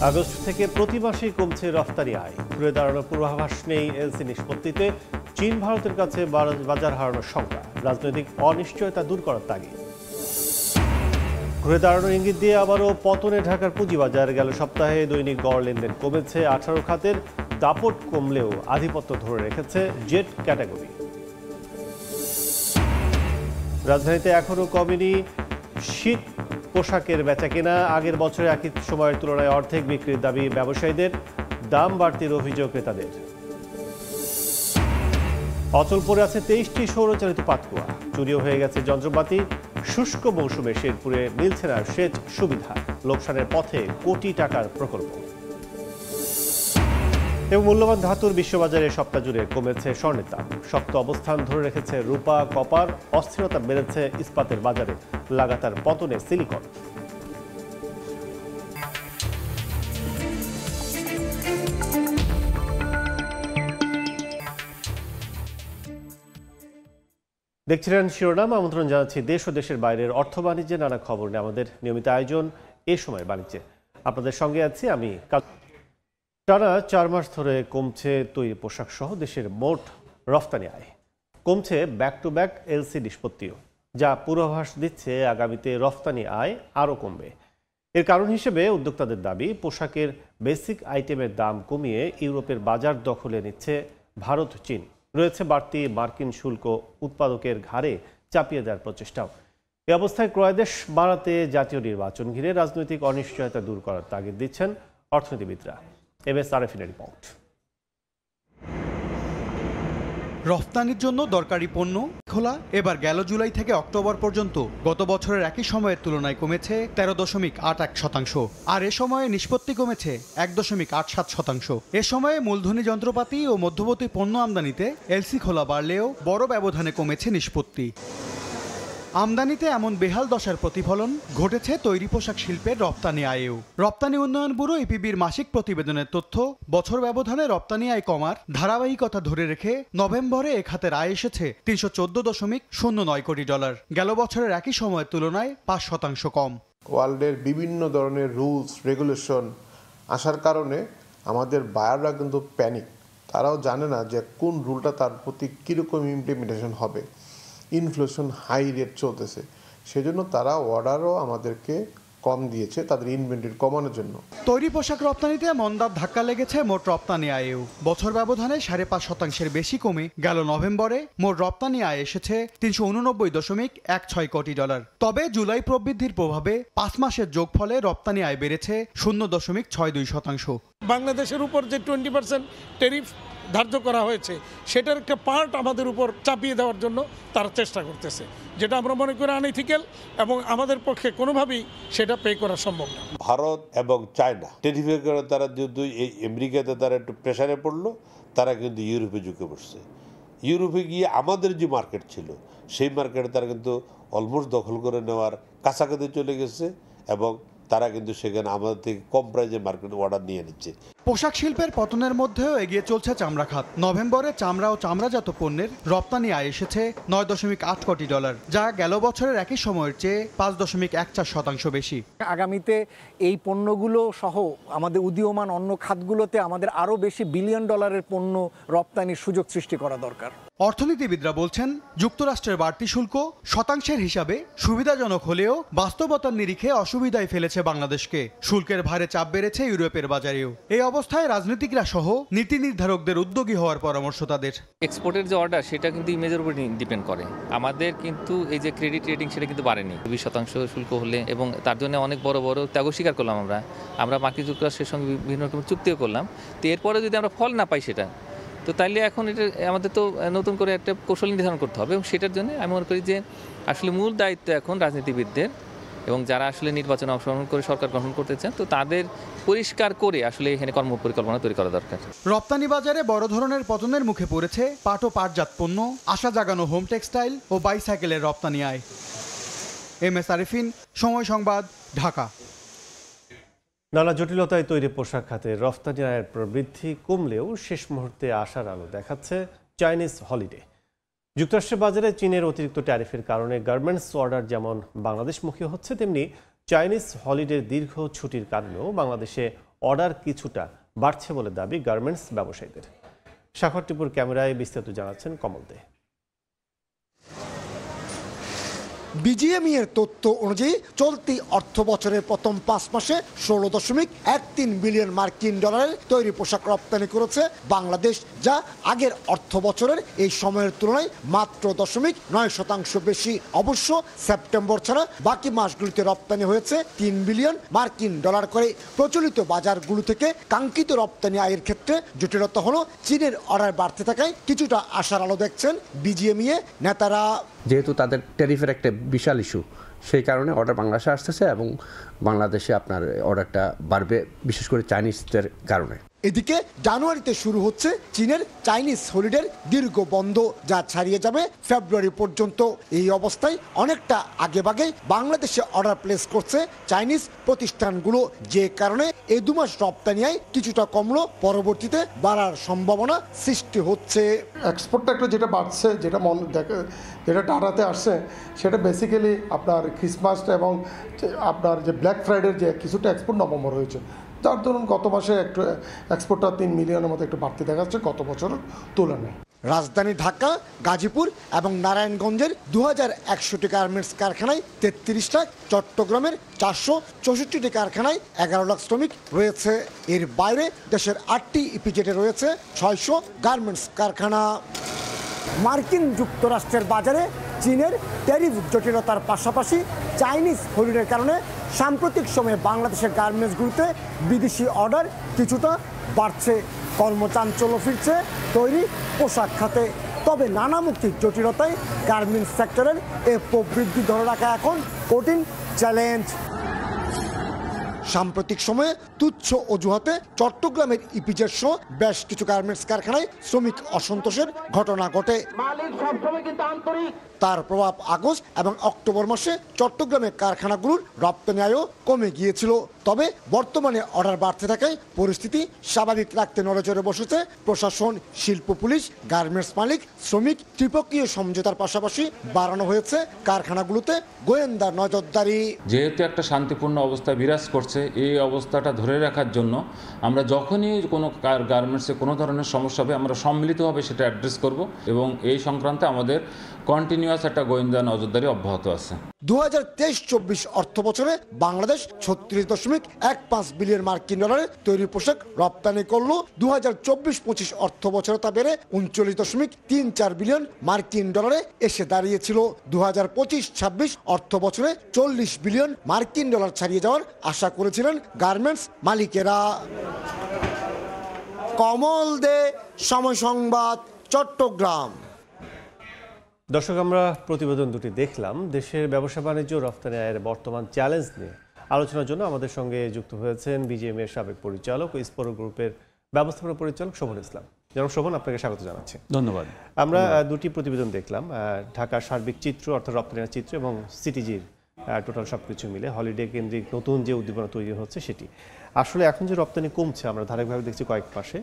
August থেকে প্রতি মাসেই কমছে রফতানি আয়। ঘুরে দাঁড়ানোর পূর্বাভাস নেই এলসি নিষ্পত্তিতে। চীন ভারতের কাছে বাজার হারানোর শঙ্কা। রাজনৈতিক অনিশ্চয়তা দূর করার তাগিদ। ঘুরে দাঁড়ানোর ইঙ্গিত দিয়ে আবারও পতনে ঢাকার পুঁজিবাজার। গেল সপ্তাহে দৈনিক গড় লেনদেন কমেছে। 18 খাতের দাপট কমলেও আধিপত্য ধরে রেখেছে জেট ক্যাটাগরি। রাজধানীতে এখনও কমেনি শীত পোশাকের বেচাকেনা। আগের বছরে একই সময়ের তুলনায় অর্ধেক বিক্রির দাবি ব্যবসায়ীদের। দাম বাড়তির অভিযোগ ক্রেতাদের। অচল পড়ে আছে 23টি সৌরচালিত পাতকুয়া। চুরিও হয়ে গেছে যন্ত্রপাতি। শুষ্ক মৌসুমে শেরপুরে মিলছে না সেচ সুবিধা। লোকসানের পথে কোটি টাকার প্রকল্প। এবং মূল্যবান ধাতুর বিশ্ববাজারে সপ্তাহ জুড়ে কমেছে স্বর্ণের দাম। শক্ত অবস্থান ধরে রেখেছে রূপা, কপার। অস্থিরতা বেড়েছে ইস্পাতের বাজারে। লাগাতার পতনে সিলিকন। দেখছিলেন শিরোনাম। আমন্ত্রণ জানাচ্ছি দেশ ও দেশের বাইরের অর্থ বাণিজ্যে নানা খবর নিয়ে আমাদের নিয়মিত আয়োজন এ সময় বাণিজ্যে। আপনাদের সঙ্গে আছি আমি। টানা 4 মাস ধরে কমছে তৈরি পোশাক সহ দেশের মোট রফতানি আয়। কমছে ব্যাক টু ব্যাক এলসি নিষ্পত্তিও, যা পূর্বাভাস দিচ্ছে আগামীতে রফতানি আয় আরও কমবে। এর কারণ হিসেবে উদ্যোক্তাদের দাবি, পোশাকের বেসিক আইটেমের দাম কমিয়ে ইউরোপের বাজার দখলে নিচ্ছে ভারত, চীন। রয়েছে বাড়তি মার্কিন শুল্ক উৎপাদকের ঘাড়ে চাপিয়ে দেওয়ার প্রচেষ্টাও। এ অবস্থায় ক্রয়দেশ বাড়াতে জাতীয় নির্বাচন ঘিরে রাজনৈতিক অনিশ্চয়তা দূর করার তাগিদ দিচ্ছেন অর্থনীতিবিদরা। MS আরেফিনের report. রফতানির জন্য দরকারি পণ্য খোলা এবার গেল জুলাই থেকে অক্টোবর পর্যন্ত গত বছরের একই সময়ের তুলনায় কমেছে 13.81%। আর এ সময়ে নিষ্পত্তি কমেছে 1.87%। এ সময়ে মূলধনী যন্ত্রপাতি ও মধ্যবর্তী পণ্য আমদানিতে এলসি খোলা বাড়লেও বড় ব্যবধানে কমেছে নিষ্পত্তি। আমদানিতে এমন বেহাল দশার প্রতিফলন ঘটেছে তৈরি পোশাক শিল্পের রপ্তানি আয়েও। রপ্তানি উন্নয়ন ব্যুরো ইপিবির মাসিক প্রতিবেদনের তথ্য, বছর ব্যবধানে রপ্তানি আয় কমার ধারাবাহিকতা ধরে রেখে নভেম্বরে এ খাতের আয় এসেছে $314.09 কোটি। গেল বছরের একই সময়ের তুলনায় 5% কম। ওয়ার্ল্ডের বিভিন্ন ধরনের রুলস রেগুলেশন আসার কারণে আমাদের বায়াররা কিন্তু প্যানিক। তারাও জানে না যে কোন রুলটা তার প্রতি কীরকম ইমপ্লিমেন্টেশন হবে। ইনফ্লেশন হাই রেট চলতেছে, সেজন্য তারা অর্ডারও আমাদেরকে কম দিয়েছে তাদের ইনভেন্টরি কমানোর জন্য। তৈরি পোশাক রপ্তানিতে মন্দার ধাক্কা লেগেছে মোট রপ্তানি আয়েও। বছর ব্যবধানে 5.5% বেশি কমে গেল নভেম্বরে মোট রপ্তানি আয় এসেছে $389.16 কোটি। তবে জুলাই প্রবৃদ্ধির প্রভাবে 5 মাসের যোগফলে রপ্তানি আয় বেড়েছে 0.62%। বাংলাদেশের উপর যে 20% ট্যারিফ ধার্য করা হয়েছে, সেটার একটা পার্ট আমাদের উপর চাপিয়ে দেওয়ার জন্য তারা চেষ্টা করতেছে, যেটা আমরা মনে করি আনইথিক্যাল এবং আমাদের পক্ষে কোনোভাবেই সেটা পে করা সম্ভব না। ভারত এবং চায়না ট্যারিফের কারণে তারা যদি এই আমেরিকাতে তারা একটু প্রেশারে পড়লো, তারা কিন্তু ইউরোপে ঝুঁকে পড়ছে। ইউরোপে গিয়ে আমাদের যে মার্কেট ছিল সেই মার্কেটে তারা কিন্তু অলমোস্ট দখল করে নেওয়ার কাছাকাছি চলে গেছে এবং তারা কিন্তু সেখানে আমাদের থেকে কম প্রাইজে মার্কেটে অর্ডার নিয়ে নিচ্ছে। পোশাক শিল্পের পতনের মধ্যেও এগিয়ে চলছে চামড়া খাত। নভেম্বরে চামড়া ও চামড়াজাত পণ্যের রপ্তানি আয় এসেছে $9.8 কোটি, যা গেল বছরের একই সময়ের চেয়ে 5.14% বেশি। আগামীতে এই পণ্যগুলো সহ আমাদের উদীয়মান অন্য খাতগুলোতে আমাদের আরও বেশি $1 বিলিয়ন পণ্য রপ্তানির সুযোগ সৃষ্টি করা দরকার। অর্থনীতিবিদরা বলছেন, যুক্তরাষ্ট্রের বাড়তি শুল্ক শতাংশের হিসাবে সুবিধাজনক হলেও বাস্তবতার নিরিখে অসুবিধায় ফেলেছে বাংলাদেশকে। শুল্কের ভারে চাপ বেড়েছে ইউরোপের বাজারেও। এই অবস্থায় রাজনীতিকরা সহ নীতি নির্ধারকদের উদ্যোগী হওয়ার পরামর্শ তাদের। এক্সপোর্টের যে অর্ডার, সেটা কিন্তু ইমেজের উপর ডিপেন্ড করে। আমাদের কিন্তু এই যে ক্রেডিট রেটিং, সেটা কিন্তু বাড়েনি 20% শুল্ক হলে, এবং তার জন্য অনেক বড় বড় ত্যাগ স্বীকার করলাম আমরা মার্কিন যুক্তরাষ্ট্রের সঙ্গে বিভিন্ন রকম চুক্তিও করলাম। তো এরপরে যদি আমরা ফল না পাই সেটা, তো তাইলে এখন এটা আমাদের তো নতুন করে একটা কৌশল নির্ধারণ করতে হবে, এবং সেটার জন্য আমি মনে করি যে আসলে মূল দায়িত্ব এখন রাজনীতিবিদদের, এবং যারা আসলে নির্বাচনে অংশগ্রহণ করে সরকার গঠন করতে চান, তো তাদের পরিষ্কার করে আসলে এখানে কর্মপরিকল্পনা তৈরি করা দরকার। রপ্তানি বাজারে বড় ধরনের পতনের মুখে পড়েছে পাট ও পাটজাত পণ্য, আশা জাগানো হোম টেক্সটাইল ও বাইসাইকেলের রপ্তানি আয়। MS আরেফিন, সময় সংবাদ, ঢাকা। নানা জটিলতায় তৈরি পোশাক খাতে রফতানি আয়ের প্রবৃদ্ধি কমলেও শেষ মুহূর্তে আশার আলো দেখাচ্ছে চাইনিজ হলিডে। যুক্তরাষ্ট্রের বাজারে চীনের অতিরিক্ত ট্যারিফের কারণে গার্মেন্টস অর্ডার যেমন বাংলাদেশমুখী হচ্ছে, তেমনি চাইনিজ হলিডের দীর্ঘ ছুটির কারণেও বাংলাদেশে অর্ডার কিছুটা বাড়ছে বলে দাবি গার্মেন্টস ব্যবসায়ীদের। সাখর টিপুর ক্যামেরায় বিস্তারিত জানাচ্ছেন কমল দে। বিজিএমই এর তথ্য অনুযায়ী চলতি অর্থ বছরের প্রথম 5 মাসে 16.13 বিলিয়ন মার্কিন ডলারের তৈরি পোশাক রপ্তানি করেছে বাংলাদেশ, যা আগের অর্থ বছরের এই সময়ের তুলনায় মাত্র 0.9% বেশি। অবশ্য সেপ্টেম্বর ছাড়া বাকি মাসগুলিতে রপ্তানি হয়েছে 3 বিলিয়ন মার্কিন ডলার করে। প্রচলিত বাজারগুলো থেকে কাঙ্ক্ষিত রপ্তানি আয়ের ক্ষেত্রে জটিলতা হলো চীনের অর্ডার বাড়তে থাকায় কিছুটা আশার আলো দেখছেন বিজিএমইএ নেতারা। যেহেতু তাদের ট্যারিফের একটা বিশাল ইস্যু, সেই কারণে অর্ডার বাংলাদেশে আসতেছে এবং বাংলাদেশে আপনার অর্ডারটা বাড়বে, বিশেষ করে চাইনিজদের কারণে। এদিকে জানুয়ারিতে শুরু হচ্ছে চীনের চাইনিজ হলিডের দীর্ঘ বন্ধ, যা ছাড়িয়ে যাবে ফেব্রুয়ারি পর্যন্ত। এই অবস্থায় অনেকটা আগেভাগে বাংলাদেশে অর্ডার প্লেস করছে চাইনিজ প্রতিষ্ঠানগুলো, যে কারণে এই 2 মাস রপ্তানি আয় কিছুটা কমলো, পরবর্তীতে বাড়ার সম্ভাবনা সৃষ্টি হচ্ছে। এক্সপোর্টটা একটা যেটা বাড়ছে, যেটা ডাটাতে আসছে, সেটা বেসিক্যালি আপনার ক্রিসমাস এবং আপনার যে ব্ল্যাক ফ্রাইডের যে কিছুটা এক্সপোর্ট নভেম্বর হয়েছে, যার ধরুন গত মাসে একটু এক্সপোর্টটা 3 মিলিয়নের মতো একটু বাড়তি দেখা যাচ্ছে গত বছরের তুলনায়। রাজধানী ঢাকা, গাজীপুর এবং নারায়ণগঞ্জের 2100টি গার্মেন্টস কারখানায় 33 লাখ, চট্টগ্রামের 464টি কারখানায় 11 লাখ শ্রমিক রয়েছে। এর বাইরে দেশের 8টি ইপিজেডে রয়েছে 600 গার্মেন্টস কারখানা। মার্কিন যুক্তরাষ্ট্রের বাজারে চীনের ট্যারিফ জটিলতার পাশাপাশি চাইনিজ হলিডের কারণে সাম্প্রতিক সময়ে বাংলাদেশের গার্মেন্টসগুলোতে বিদেশি অর্ডার কিছুটা বাড়ছে। কর্মচাঞ্চল্য ফিরছে তৈরি পোশাক খাতে। তবে নানামুখী জটিলতায় গার্মেন্টস সেক্টরের এ প্রবৃদ্ধি ধরে রাখা এখন কঠিন চ্যালেঞ্জ। সাম্প্রতিক সময়ে তুচ্ছ অজুহাতে চট্টগ্রামের ইপিজেড সহ বেশ কিছু গার্মেন্টস কারখানায় শ্রমিক অসন্তোষের ঘটনা ঘটে। তার প্রভাব আগস্ট এবং অক্টোবর মাসে চট্টগ্রামের কারখানাগুলোর রপ্তানি আয়ও কমে গিয়েছিল। তবে বর্তমানে অর্ডার বাড়তে থাকায় পরিস্থিতি স্বাভাবিক রাখতে নড়েচড়ে বসেছে প্রশাসন, শিল্প পুলিশ, গার্মেন্টস মালিক, শ্রমিক। ত্রিপক্ষীয় সমঝোতার পাশাপাশি বাড়ানো হয়েছে কারখানাগুলোতে গোয়েন্দা নজরদারি। যেহেতু একটা শান্তিপূর্ণ অবস্থা বিরাজ করছে, এই অবস্থাটা ধরে রাখার জন্য আমরা যখনই কোনো গার্মেন্টসে কোনো ধরনের সমস্যা হবে, আমরা সম্মিলিতভাবে সেটা অ্যাড্রেস করব এবং এই সংক্রান্তে আমাদের কন্টিনিউয়াস একটা গোয়েন্দা নজরদারি অব্যাহত আছে। 2023-24 অর্থ বছরে বাংলাদেশ 36.15 বিলিয়ন মার্কিন ডলারের তৈরি পোশাক রপ্তানি করলো। 2024-25 অর্থ বছরে তা বেড়ে 39.34 বিলিয়ন মার্কিন ডলারে এসে দাঁড়িয়েছিল। 2025-26 অর্থ বছরে 40 বিলিয়ন মার্কিন ডলার ছাড়িয়ে যাওয়ার আশা করেছিলেন গার্মেন্টস মালিকেরা। কমল দে, সময় সংবাদ, চট্টগ্রাম। দর্শক, আমরা প্রতিবেদন দুটি দেখলাম। দেশের ব্যবসা বাণিজ্য রপ্তানি আয়ের বর্তমান চ্যালেঞ্জ নিয়ে আলোচনার জন্য আমাদের সঙ্গে যুক্ত হয়েছেন বিজিএমইএর সাবেক পরিচালক ও ইস্পোরো গ্রুপের ব্যবস্থাপনা পরিচালক শোভন ইসলাম। জনাব শোভন, আপনাকে স্বাগত জানাচ্ছি। ধন্যবাদ। আমরা দুটি প্রতিবেদন দেখলাম, ঢাকার সার্বিক চিত্র অর্থাৎ রপ্তানির চিত্র এবং সিটিজির টোটাল সবকিছু মিলে হলিডে কেন্দ্রিক নতুন যে উদ্দীপনা তৈরি হচ্ছে সেটি। আসলে এখন যে রপ্তানি কমছে, আমরা ধারাবাহিকভাবে দেখছি কয়েক মাসে,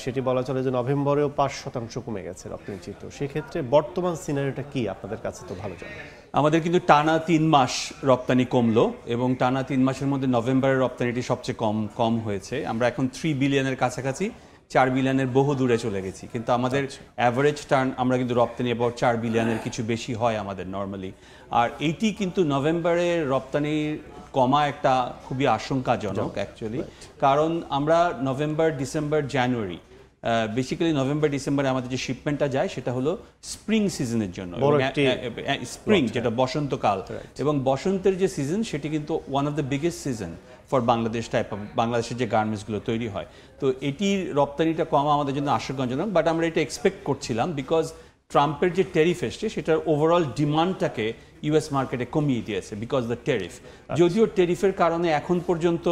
সেটি বলা চলে যে নভেম্বরেও 5% কমে গেছে রপ্তানি চিত্র। সেক্ষেত্রে বর্তমান সিনারিওটা কি আপনাদের কাছে তো ভালো জানে? আমাদের কিন্তু টানা 3 মাস রপ্তানি কমলো এবং টানা 3 মাসের মধ্যে নভেম্বরের রপ্তানিটি সবচেয়ে কম হয়েছে। আমরা এখন 3 বিলিয়নের কাছাকাছি, 4 বিলিয়নের বহু দূরে চলে গেছি। কিন্তু আমাদের অ্যাভারেজ টার্ন আমরা কিন্তু রপ্তানি অ্যাবাউট 4 বিলিয়নের কিছু বেশি হয় আমাদের নর্মালি। আর এইটি কিন্তু নভেম্বরের রপ্তানির কমা একটা খুবই আশঙ্কাজনক অ্যাকচুয়ালি, কারণ আমরা নভেম্বর, ডিসেম্বর, জানুয়ারি, বেসিক্যালি নভেম্বর ডিসেম্বরে আমাদের যে শিপমেন্টটা যায় সেটা হলো স্প্রিং সিজনের জন্য, স্প্রিং যেটা বসন্তকাল, এবং বসন্তের যে সিজন সেটি কিন্তু one of the biggest season for Bangladesh type of, বাংলাদেশের যে গার্মেন্টসগুলো তৈরি হয়। তো এটির রপ্তানিটা কমা আমাদের জন্য আশঙ্কাজনক, বাট আমরা এটা এক্সপেক্ট করছিলাম বিকজ ট্রাম্পের যে ট্যারিফ এসছে সেটার ওভারঅল ডিমান্ডটাকে ইউএস মার্কেটে কমিয়ে দিয়েছে বিকজ দ্য ট্যারিফ। যদিও ট্যারিফের কারণে এখন পর্যন্ত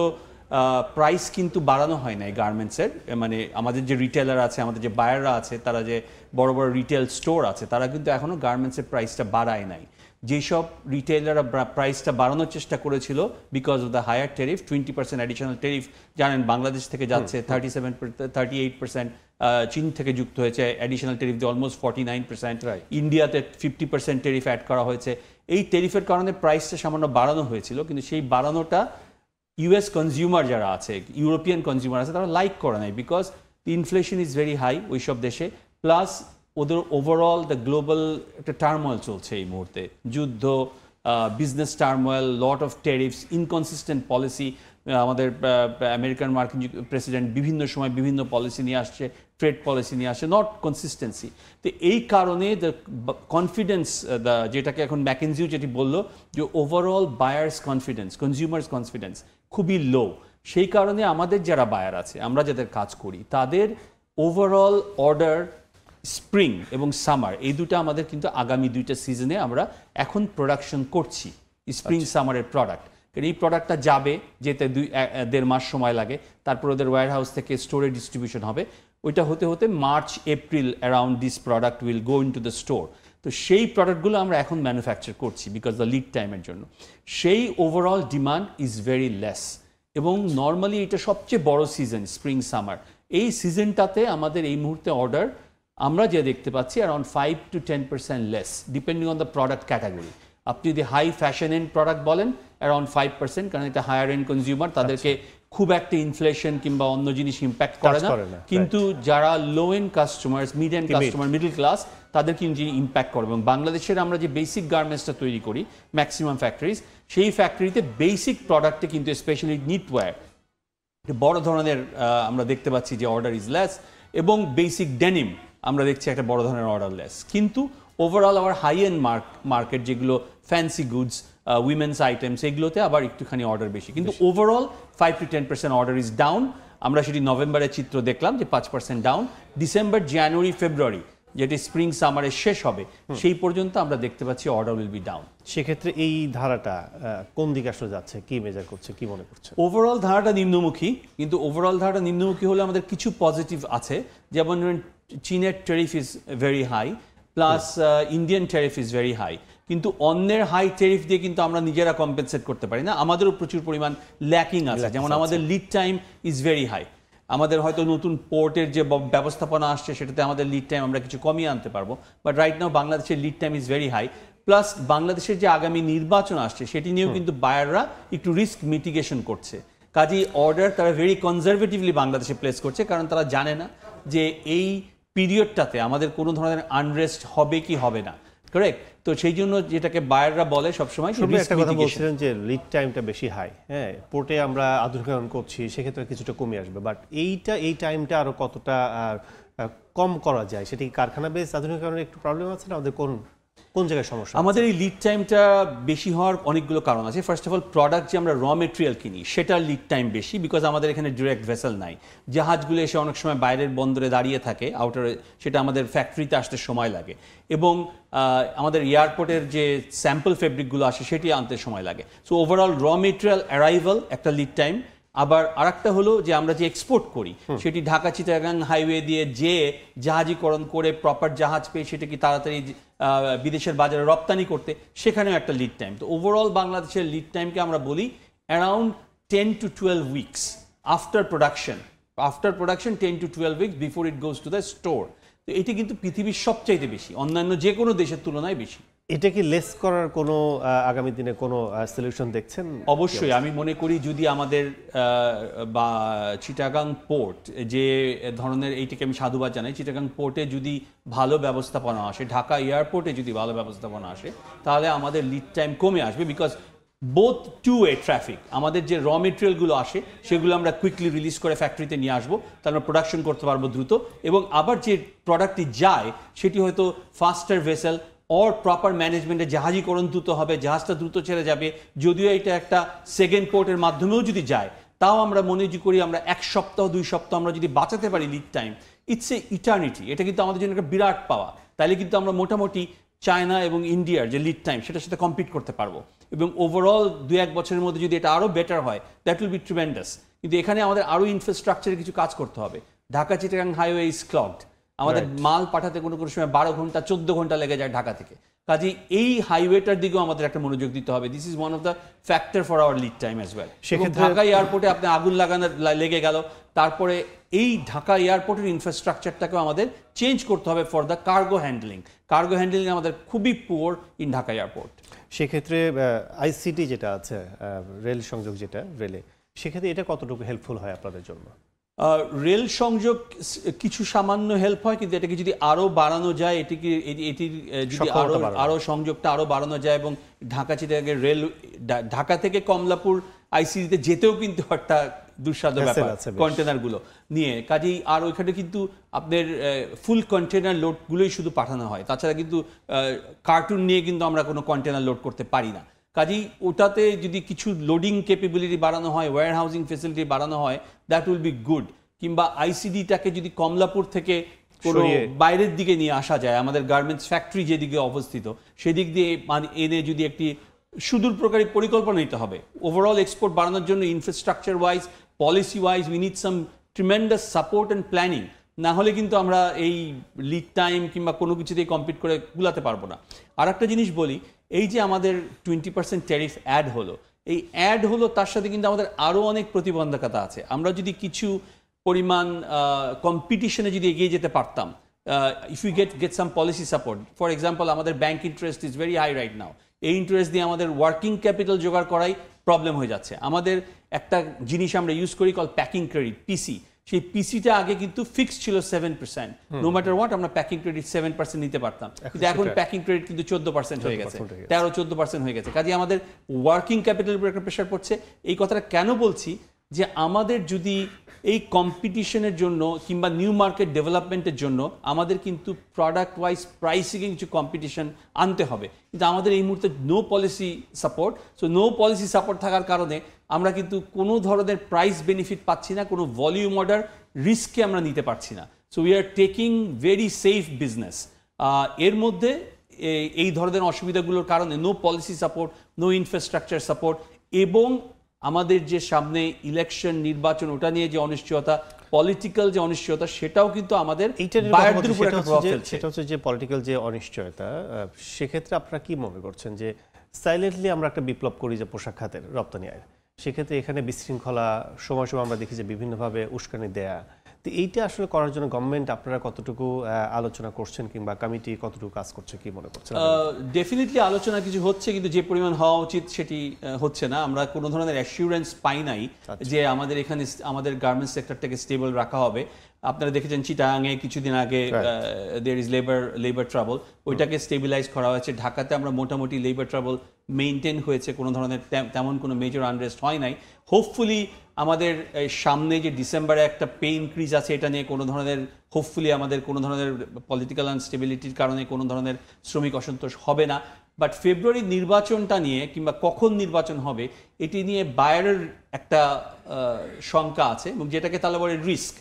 প্রাইস কিন্তু বাড়ানো হয় নাই গার্মেন্টসের, মানে আমাদের যে রিটেলার আছে, আমাদের যে বায়াররা আছে, তারা যে বড় বড় রিটেল স্টোর আছে, তারা কিন্তু এখনও গার্মেন্টসের প্রাইসটা বাড়ায় নাই। যেসব রিটেলাররা প্রাইসটা বাড়ানোর চেষ্টা করেছিল because of the higher tariff, 20% additional tariff জানেন বাংলাদেশ থেকে যাচ্ছে, 38% চীন থেকে যুক্ত হয়েছে অ্যাডিশনাল টেরিফ দিয়ে অলমোস্ট 49%, ইন্ডিয়াতে 50% টেরিফ অ্যাড করা হয়েছে। এই টেরিফের কারণে প্রাইসটা সামান্য বাড়ানো হয়েছিল, কিন্তু সেই বাড়ানোটা ইউএস কনজিউমার যারা আছে, ইউরোপিয়ান কনজিউমার আছে, তারা লাইক করে নাই because the inflation is very high ওইসব দেশে, প্লাস ওদের ওভারঅল দ্য গ্লোবাল একটা টার্মোয়েল চলছে এই মুহূর্তে, যুদ্ধ, business turmoil, lot of tariffs, inconsistent policy. আমাদের আমেরিকান মার্কিন প্রেসিডেন্ট বিভিন্ন সময় বিভিন্ন পলিসি নিয়ে আসছে, ট্রেড পলিসি নিয়ে আসছে, নট কনসিস্টেন্সি। তো এই কারণে দ্য কনফিডেন্স, যেটাকে এখন ম্যাকেনজিও যেটি বললো যে overall buyers confidence, consumers confidence খুবই লো। সেই কারণে আমাদের যারা বায়ার আছে, আমরা যাদের কাজ করি, তাদের ওভারঅল অর্ডার স্প্রিং এবং সামার এই দুটো আমাদের কিন্তু আগামী দুইটা সিজনে আমরা এখন প্রোডাকশন করছি, স্প্রিং সামারের প্রোডাক্ট। এই প্রোডাক্টটা যাবে, যেতে 1.5 মাস সময় লাগে, তারপর ওদের ওয়্যার হাউস থেকে স্টোরে ডিস্ট্রিবিউশন হবে, ওইটা হতে হতে March April around this product will go in to the store. তো সেই প্রোডাক্টগুলো আমরা এখন ম্যানুফ্যাকচার করছি বিকজ দ্য লিড টাইমের জন্য। সেই overall demand is very less, এবং নর্মালি এটা সবচেয়ে বড় সিজন স্প্রিং সামার। এই সিজনটাতে আমাদের এই মুহূর্তে অর্ডার আমরা যে দেখতে পাচ্ছি around 5 to 10% less, depending on the product category. আপনি যদি হাই ফ্যাশন এন্ড প্রোডাক্ট বলেন অ্যারাউন্ড 5%, কারণ এটা হায়ার এন্ড কনজিউমার, তাদেরকে খুব একটা ইনফ্লেশন কিংবা অন্য জিনিস ইম্প্যাক্ট করে না। কিন্তু যারা low end customer, mid end customer, middle class, তাদের কিন্তু ইম্প্যাক্ট করবে। এবং বাংলাদেশের আমরা যে বেসিক গার্মেন্টসটা তৈরি করি ম্যাক্সিমাম ফ্যাক্টরিজ, সেই ফ্যাক্টরিতে বেসিক প্রোডাক্টে কিন্তু স্পেশালি নিটওয়্যার বড় ধরনের আমরা দেখতে পাচ্ছি যে অর্ডার ইজ লেস, এবং বেসিক ডেনিম আমরা দেখছি একটা বড় ধরনের অর্ডার লেস। কিন্তু ওভারঅল আবার হাই এন্ড মার্কেট যেগুলো ফ্যান্সি গুডস, উইমেন্স আইটেমস, এগুলোতে আবার একটুখানি অর্ডার বেশি। কিন্তু overall 5 to 10% order is down. আমরা সেটি নভেম্বরের চিত্র দেখলাম যে 5% ডাউন। ডিসেম্বর, জানুয়ারি, ফেব্রুয়ারি যেটি স্প্রিং সামারের শেষ হবে, সেই পর্যন্ত আমরা দেখতে পাচ্ছি অর্ডার উইল বি ডাউন। সেক্ষেত্রে এই ধারাটা কোন দিকে আসলে যাচ্ছে, কি মেজার করছে, কি মনে করছে? ওভারঅল ধারাটা নিম্নমুখী, কিন্তু ওভারঅল ধারাটা নিম্নমুখী হলে আমাদের কিছু পজিটিভ আছে, যেমন চীনের tariff is very high, plus Indian tariff is very high. কিন্তু অন্যের হাই ট্যারিফ দিয়ে কিন্তু আমরা নিজেরা কম্পেনসেট করতে পারি না, আমাদেরও প্রচুর পরিমাণ ল্যাকিং আছে। যেমন আমাদের lead time is very high, আমাদের হয়তো নতুন পোর্টের যে ব্যবস্থাপনা আসছে সেটাতে আমাদের লিড টাইম আমরা কিছু কমিয়ে আনতে পারবো, বাট রাইট নাও বাংলাদেশের lead time is very high. Plus বাংলাদেশের যে আগামী নির্বাচন আসছে সেটি নিয়েও কিন্তু বায়াররা একটু রিস্ক মিটিগেশন করছে, কাজেই অর্ডার তারা ভেরি কনজারভেটিভলি বাংলাদেশে প্লেস করছে, কারণ তারা জানে না যে এই পিরিয়ডটাতে আমাদের কোনো ধরনের আনরেস্ট হবে কি হবে না, কারেক্ট? তো সেই জন্য যেটাকে বায়াররা বলে সবসময় একটা কথা বলছিলেন যে লিড টাইমটা বেশি হাই, হ্যাঁ, পোর্টে আমরা আধুনিকায়ন করছি, সেক্ষেত্রে কিছুটা কমে আসবে, বাট এই টাইমটা আরো কতটা কম করা যায়, সেটা কি কারখানা বেস আধুনিকায়নের একটু প্রবলেম আছে না? আমাদের কোন জায়গায় সমস্যা? আমাদের এই লিড টাইমটা বেশি হওয়ার অনেকগুলো কারণ আছে। ফার্স্ট অফ অল, প্রোডাক্ট যে আমরা র মেটেরিয়াল কিনি সেটার লিড টাইম বেশি, বিকজ আমাদের এখানে ডিরেক্ট ভেসেল নাই। জাহাজগুলো এসে অনেক সময় বাইরের বন্দরে দাঁড়িয়ে থাকে আউটারে, সেটা আমাদের ফ্যাক্টরিতে আসতে সময় লাগে, এবং আমাদের এয়ারপোর্টের যে স্যাম্পল ফেব্রিকগুলো আসে সেটি আনতে সময় লাগে। সো ওভারঅল র মেটেরিয়াল অ্যারাইভাল একটা লিড টাইম। আবার আরেকটা হলো যে আমরা যে এক্সপোর্ট করি সেটি ঢাকা চিটাগাং হাইওয়ে দিয়ে যে জাহাজীকরণ করে প্রপার জাহাজ পেয়ে সেটা কি তাড়াতাড়ি বিদেশের বাজারে রপ্তানি করতে, সেখানেও একটা লিড টাইম। তো ওভারঅল বাংলাদেশের লিড টাইমকে আমরা বলি around 10 to 12 weeks after production 10 to 12 weeks before it goes to the store. তো এটি কিন্তু পৃথিবীর সবচাইতে বেশি, অন্যান্য যে কোনো দেশের তুলনায় বেশি। এটা কি লেস করার কোনো আগামী দিনে কোনো সলিউশন দেখছেন? অবশ্যই আমি মনে করি যদি আমাদের বা চিটাগাং পোর্ট যে ধরনের, এইটাকে আমি সাধুবাদ জানাই, চিটাগাং পোর্টে যদি ভালো ব্যবস্থাপনা আসে, ঢাকা এয়ারপোর্টে যদি ভালো ব্যবস্থাপনা আসে, তাহলে আমাদের লিড টাইম কমে আসবে, because both two way traffic. আমাদের যে র মেটেরিয়ালগুলো আসে সেগুলো আমরা কুইকলি রিলিজ করে ফ্যাক্টরিতে নিয়ে আসবো, তার আমরা প্রোডাকশন করতে পারবো দ্রুত, এবং আবার যে প্রোডাক্টটি যায় সেটি হয়তো ফাস্টার ভেসেল অর প্রপার ম্যানেজমেন্টে জাহাজীকরণ দ্রুত হবে, জাহাজটা দ্রুত ছেড়ে যাবে। যদিও এটা একটা সেকেন্ড পোর্টের মাধ্যমেও যদি যায়, তাও আমরা মনে করি আমরা 1 সপ্তাহ 2 সপ্তাহ আমরা যদি বাঁচাতে পারি lead time, it's a eternity. এটা কিন্তু আমাদের জন্য একটা বিরাট পাওয়া। তাহলে কিন্তু আমরা মোটামুটি চায়না এবং ইন্ডিয়ার যে লিড টাইম সেটার সাথে কম্পিট করতে পারবো, এবং ওভারঅল 2-1 বছরের মধ্যে যদি এটা আরও বেটার হয়, দ্যাট উইল বি ট্রিমেন্ডাস। কিন্তু এখানে আমাদের আরও ইনফ্রাস্ট্রাকচারে কিছু কাজ করতে হবে। Dhaka Chittagong highway is clogged, আমাদের মাল পাঠাতে কোনো সময় 12 ঘন্টা 14 ঘন্টা লেগে যায় ঢাকা থেকে। কাজে এই হাইওয়েটার দিকেও আমাদের একটা মনোযোগ দিতে হবে। This is one of the factor for our lead time as well. Dhaka এয়ারপোর্টে আপনি আগুন লাগানোর লেগে গেল, তারপরে এই ঢাকা এয়ারপোর্টের ইনফ্রাস্ট্রাকচারটাকেও আমাদের চেঞ্জ করতে হবে for the cargo handling. Cargo handling আমাদের খুবই পুয়ার ইন ঢাকা এয়ারপোর্ট। সেক্ষেত্রে আইসিটি যেটা আছে, রেল সংযোগ যেটা রেলে, সেক্ষেত্রে এটা কতটুকু হেল্পফুল হয় আপনাদের জন্য? রেল সংযোগ কিছু সামান্য হেল্প হয়, কিন্তু এটাকে যদি আরও বাড়ানো যায়, এটির যদি আরও সংযোগটা আরও বাড়ানো যায় এবং ঢাকা চিটাগাং রেল, ঢাকা থেকে কমলাপুর আইসিডিতে যেতেও কিন্তু একটা দুঃসাধ্য ব্যাপার কন্টেনারগুলো নিয়ে। কাজেই আর ওইখানে কিন্তু আপনার ফুল কন্টেনার লোডগুলোই শুধু পাঠানো হয়, তাছাড়া কিন্তু কার্টুন নিয়ে কিন্তু আমরা কোনো কন্টেনার লোড করতে পারি না। কাজেই ওটাতে যদি কিছু লোডিং ক্যাপাবিলিটি বাড়ানো হয়, ওয়্যার হাউজিং ফেসিলিটি বাড়ানো হয়, দ্যাট উইল বি গুড। কিংবা আইসিডিটাকে যদি কমলাপুর থেকে কোনো বাইরের দিকে নিয়ে আসা যায়, আমাদের গার্মেন্টস ফ্যাক্টরি যেদিকে অবস্থিত সেদিক দিয়ে এনে যদি একটি সুদূর প্রকারী পরিকল্পনা নিতে হবে ওভারঅল এক্সপোর্ট বাড়ানোর জন্য, infrastructure wise, policy wise, we need some tremendous support and planning. না হলে কিন্তু আমরা এই লিড টাইম কিংবা কোনো কিছুতেই কম্পিট করে কুলাতে পারবো না। আর একটা জিনিস বলি, এই যে আমাদের 20% ট্যারিফ অ্যাড হলো, এই অ্যাড হলো তার সাথে কিন্তু আমাদের আরও অনেক প্রতিবন্ধকতা আছে। আমরা যদি কিছু পরিমাণ কম্পিটিশনে যদি এগিয়ে যেতে পারতাম, if you get some policy support, for example আমাদের bank interest is very high right now. এই ইন্টারেস্ট দিয়ে আমাদের ওয়ার্কিং ক্যাপিটাল জোগাড় করাই প্রবলেম হয়ে যাচ্ছে। আমাদের একটা জিনিস আমরা ইউজ করি কল প্যাকিং ক্রেডিট, পিসি। সেই পিসিটা আগে কিন্তু ফিক্সড ছিল 7%, নো ম্যাটার হোয়াট আমরা প্যাকিং ক্রেডিট 7% নিতে পারতাম, কিন্তু এখন প্যাকিং ক্রেডিট কিন্তু 14% হয়ে গেছে, 13-14% হয়ে গেছে। কাজে আমাদের ওয়ার্কিং ক্যাপিটালের উপর একটা প্রেশার পড়ছে। এই কথাটা কেন বলছি, যে আমাদের যদি এই কম্পিটিশনের জন্য কিংবা নিউ মার্কেট ডেভেলপমেন্টের জন্য আমাদের কিন্তু প্রোডাক্ট ওয়াইজ প্রাইসিংয়ে কিছু কম্পিটিশন আনতে হবে, কিন্তু আমাদের এই মুহূর্তে no policy support. So no policy support থাকার কারণে আমরা কিন্তু কোনো ধরনের প্রাইস বেনিফিট পাচ্ছি না, কোনো ভলিউম অর্ডার রিস্ককে আমরা নিতে পারছি না। So we are taking very safe business. এর মধ্যে এই ধরনের অসুবিধাগুলোর কারণে no policy support, no infrastructure support, এবং আমাদের যে সামনে ইলেকশন নির্বাচন, ওটা নিয়ে যে অনিশ্চয়তা, পলিটিক্যাল যে অনিশ্চয়তা, সেটাও কিন্তু আমাদের বায়ারদের উপর একটা প্রভাব ফেলছে। সেটা হচ্ছে যে পলিটিক্যাল যে অনিশ্চয়তা, সেক্ষেত্রে আপনারা কি মনে করছেন যে সাইলেন্টলি আমরা একটা বিপ্লব করি যে পোশাক খাতের রপ্তানি আয়, সেক্ষেত্রে এখানে বিশৃঙ্খলা সময় সময় আমরা দেখি যে বিভিন্নভাবে উস্কানি দেয়া, তো এইটা আসলে করার জন্য গভর্নমেন্ট আপনারা কতটুকু আলোচনা করছেন কিংবা কমিটি কতটুকু কাজ করছে, কি মনে করছেন? ডেফিনেটলি আলোচনা কিছু হচ্ছে, কিন্তু যে পরিমাণ হওয়া উচিত সেটি হচ্ছে না। আমরা কোনো ধরনের অ্যাসিউরেন্স পাই নাই যে আমাদের এখানে আমাদের গার্মেন্টস সেক্টরটাকে স্টেবল রাখা হবে। আপনারা দেখেছেন চিটাগাংয়ে কিছুদিন আগে দেয়ার ইজ লেবার ট্রাবল, ওইটাকে স্টেবিলাইজ করা হয়েছে। ঢাকাতে আমরা মোটামুটি লেবার ট্রাবল মেইনটেন হয়েছে, কোনো ধরনের তেমন কোনো মেজর আনরেস্ট হয় নাই। হোপফুলি আমাদের সামনে যে ডিসেম্বরে একটা পে ইনক্রিজ আছে, এটা নিয়ে কোনো ধরনের হোপফুলি আমাদের কোনো ধরনের পলিটিক্যাল আনস্টেবিলিটির কারণে কোনো ধরনের শ্রমিক অসন্তোষ হবে না। বাট ফেব্রুয়ারির নির্বাচনটা নিয়ে কিংবা কখন নির্বাচন হবে এটি নিয়ে বায়ারের একটা শঙ্কা আছে, এবং যেটাকে তাহলে বলে রিস্ক,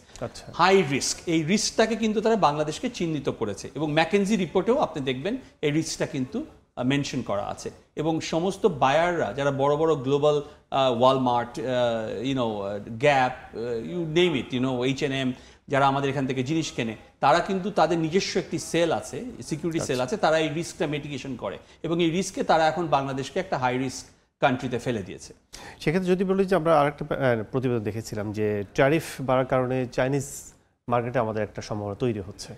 হাই রিস্ক। এই রিস্কটাকে কিন্তু তারা বাংলাদেশকে চিহ্নিত করেছে, এবং ম্যাকেনজি রিপোর্টেও আপনি দেখবেন এই রিস্কটা কিন্তু মেনশন করা আছে। এবং সমস্ত বায়াররা যারা বড় বড় global Walmart, Gap, you name it, H&M, যারা আমাদের এখান থেকে জিনিস কেনে, তারা কিন্তু তাদের নিজস্ব একটি সেল আছে, সিকিউরিটি সেল আছে, তারা এই রিস্কটা মিটিগেশন করে, এবং এই রিস্কে তারা এখন বাংলাদেশকে একটা হাই রিস্ক কান্ট্রিতে ফেলে দিয়েছে। সেক্ষেত্রে যদি বলি যে আমরা আরেকটা প্রতিবেদন দেখেছিলাম যে ট্যারিফ বাড়ার কারণে চাইনিজ মার্কেটে আমাদের একটা সম্ভাবনা তৈরি হচ্ছে,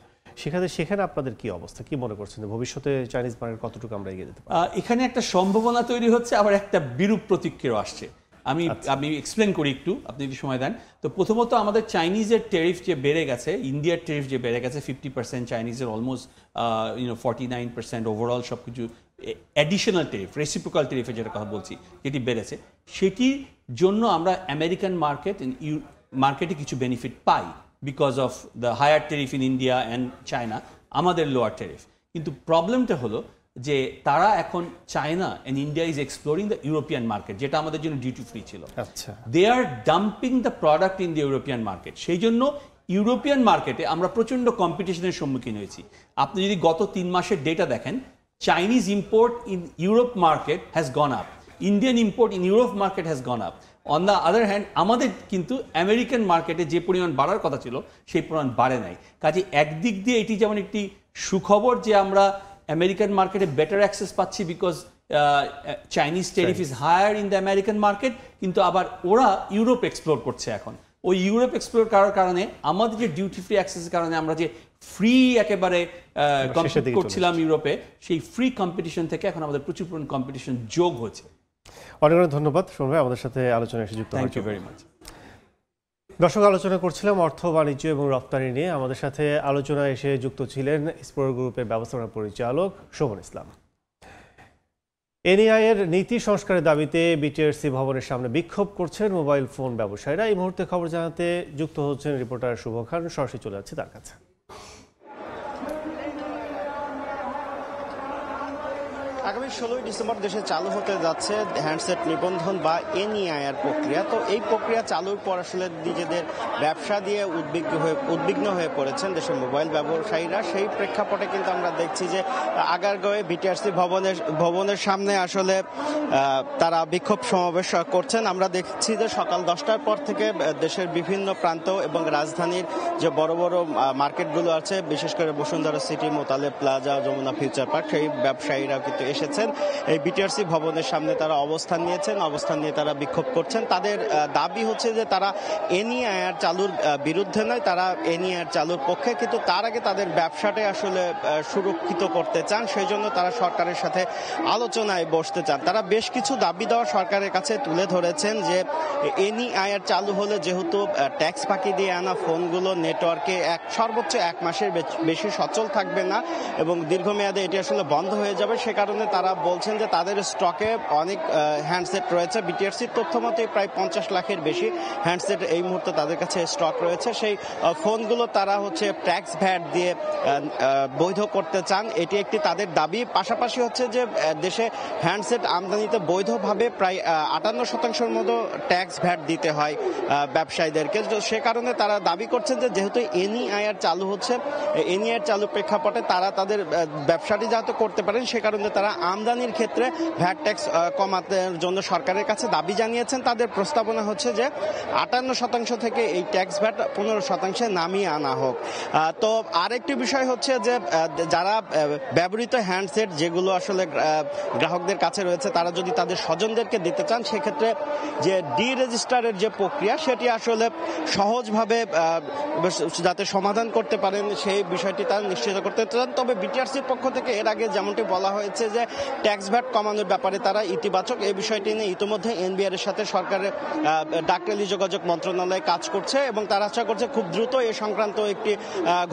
সেখানে আপনাদের কি অবস্থা, কি মনে করছেন যে ভবিষ্যতে চাইনিজ মার্কেট কতটুকু আমরা এগিয়ে যেতে পারি? এখানে একটা সম্ভাবনা তৈরি হচ্ছে, আবার একটা বিরূপ প্রতিক্রিয়া আসছে। আমি এক্সপ্লেন করি একটু, আপনি যদি সময় দেন। তো প্রথমত আমাদের চাইনিজের ট্যারিফ যে বেড়ে গেছে, ইন্ডিয়ার ট্যারিফ যে বেড়ে গেছে 50%, চাইনিজের অলমোস্ট 49%, ওভারঅল সব কিছু অ্যাডিশনাল ট্যারিফ, রেসিপ্রোকাল ট্যারিফের যেটা কথা বলছি, যেটি বেড়েছে, সেটির জন্য আমরা আমেরিকান মার্কেটে কিছু বেনিফিট পাই because of the higher tariff in India and China, আমাদের লোয়ার ট্যারিফ। কিন্তু প্রবলেমটা হলো যে তারা এখন China and India is exploring the European market, যেটা আমাদের জন্য ডিউটি ফ্রি ছিল। They are dumping the product in the European market. সেই জন্য ইউরোপিয়ান মার্কেটে আমরা প্রচণ্ড কম্পিটিশনের সম্মুখীন হয়েছি। আপনি যদি গত 3 মাসের ডেটা দেখেন, Chinese import in Europe market has gone up, Indian import in Europe market has gone up. On the other hand আমাদের কিন্তু আমেরিকান মার্কেটে যে পরিমাণ বাড়ার কথা ছিল সেই পরিমাণ বাড়ে নাই। কাজে একদিক দিয়ে এটি যেমন একটি সুখবর যে আমরা আমেরিকান মার্কেটে বেটার অ্যাক্সেস পাচ্ছি because Chinese tariff is higher in the American market, কিন্তু আবার ওরা ইউরোপ এক্সপ্লোর করছে এখন। ওই ইউরোপ এক্সপ্লোর করার কারণে আমাদের যে ডিউটি ফ্রি অ্যাক্সেসের কারণে আমরা যে ফ্রি একেবারে কম্পিট করছিলাম ইউরোপে, সেই ফ্রি কম্পিটিশন থেকে এখন আমাদের প্রচুর পরিমাণ কম্পিটিশন যোগ হচ্ছে। অনেক অনেক ধন্যবাদ সুমন ভাই আমাদের সাথে আলোচনায় এসে যুক্ত হওয়ার জন্য। Thank you very much. দর্শক, আলোচনা করছিলাম অর্থ বাণিজ্য এবং রপ্তানি নিয়ে। আমাদের সাথে আলোচনায় এসে যুক্ত ছিলেন এক্সপ্লোর গ্রুপের ব্যবস্থাপনা পরিচালক শোভন ইসলাম। এনইআই এর নীতি সংস্কারের দাবিতে বিটিআরসি ভবনের সামনে বিক্ষোভ করছেন মোবাইল ফোন ব্যবসায়ীরা। এই মুহূর্তে খবর জানাতে যুক্ত হচ্ছেন রিপোর্টার শুভ খান, সরাসরি চলে যাচ্ছে তার কাছে। আগামী 16 ডিসেম্বর দেশে চালু হতে যাচ্ছে হ্যান্ডসেট নিবন্ধন বা এনইআইআর প্রক্রিয়া। তো এই প্রক্রিয়া চালুর পর আসলে নিজেদের ব্যবসা দিয়ে উদ্বিগ্ন হয়ে পড়েছেন দেশের মোবাইল ব্যবসায়ীরা। সেই প্রেক্ষাপটে কিন্তু আমরা দেখছি যে আগারগাঁওয়ে বিটিআরসি ভবনের সামনে আসলে তারা বিক্ষোভ সমাবেশ করছেন। আমরা দেখছি যে সকাল 10টার পর থেকে দেশের বিভিন্ন প্রান্ত এবং রাজধানীর যে বড় বড় মার্কেটগুলো আছে, বিশেষ করে Bashundhara City, Motaleb Plaza, Jamuna Future Park, সেই ব্যবসায়ীরাও কিন্তু এসেছেন এই বিটিআরসি ভবনের সামনে। তারা অবস্থান নিয়েছেন, অবস্থান নিয়ে তারা বিক্ষোভ করছেন। তাদের দাবি হচ্ছে যে তারা এনইআইআর চালুর বিরুদ্ধে নয়, তারা এনইআইআর চালুর পক্ষে, কিন্তু তার আগে তাদের ব্যবসাটাই আসলে সুরক্ষিত করতে চান। সেই জন্য তারা সরকারের সাথে আলোচনায় বসতে চান। তারা বেশ কিছু দাবি দেওয়া সরকারের কাছে তুলে ধরেছেন যে এনইআইআর চালু হলে যেহেতু ট্যাক্স ফাঁকি দিয়ে আনা ফোনগুলো নেটওয়ার্কে সর্বোচ্চ 1 মাসের বেশি সচল থাকবে না এবং দীর্ঘমেয়াদে এটি আসলে বন্ধ হয়ে যাবে। সে কারণে তারা বলছেন যে তাদের স্টকে অনেক হ্যান্ডসেট রয়েছে। বিটিআরসির তথ্য মতে প্রায় 50 লাখের বেশি হ্যান্ডসেট এই মুহূর্তে তাদের কাছে স্টক রয়েছে। সেই ফোনগুলো তারা হচ্ছে ট্যাক্স ভ্যাট দিয়ে বৈধ করতে চান, এটি একটি তাদের দাবি। পাশাপাশি হচ্ছে যে দেশে হ্যান্ডসেট আমদানিতে বৈধভাবে প্রায় 58% মতো ট্যাক্স ভ্যাট দিতে হয় ব্যবসায়ীদেরকে। সে কারণে তারা দাবি করছেন যে যেহেতু এনইআইআর চালু হচ্ছে, এনইআইআর চালুর প্রেক্ষাপটে তারা তাদের ব্যবসাটি যাতে করতে পারেন, সে কারণে তারা আমদানির ক্ষেত্রে ভ্যাট ট্যাক্স কমাতে জন্য সরকারের কাছে দাবি জানিয়েছেন। তাদের প্রস্তাবনা হচ্ছে যে 58% থেকে এই ট্যাক্স ভ্যাট 15% নামিয়ে আনা হোক। তো আরেকটি বিষয় হচ্ছে যে যারা ব্যবহৃত হ্যান্ডসেট যেগুলো আসলে গ্রাহকদের কাছে রয়েছে, তারা যদি তাদের স্বজনদেরকে দিতে চান, সেক্ষেত্রে যে ডি রেজিস্টারের যে প্রক্রিয়া সেটি আসলে সহজভাবে যাতে সমাধান করতে পারেন সেই বিষয়টি তারা নিশ্চিত করতে চান। তবে বিটিআরসির পক্ষ থেকে এর আগে যেমনটি বলা হয়েছে যে ট্যাক্স ভ্যাট কমানোর ব্যাপারে তারা ইতিবাচক। এই বিষয়টি নিয়ে ইতিমধ্যে এনবিআর এর সাথে সরকারের ডাকটেলি যোগাযোগ মন্ত্রণালয় কাজ করছে এবং তারা আশা করছে খুব দ্রুত এ সংক্রান্ত একটি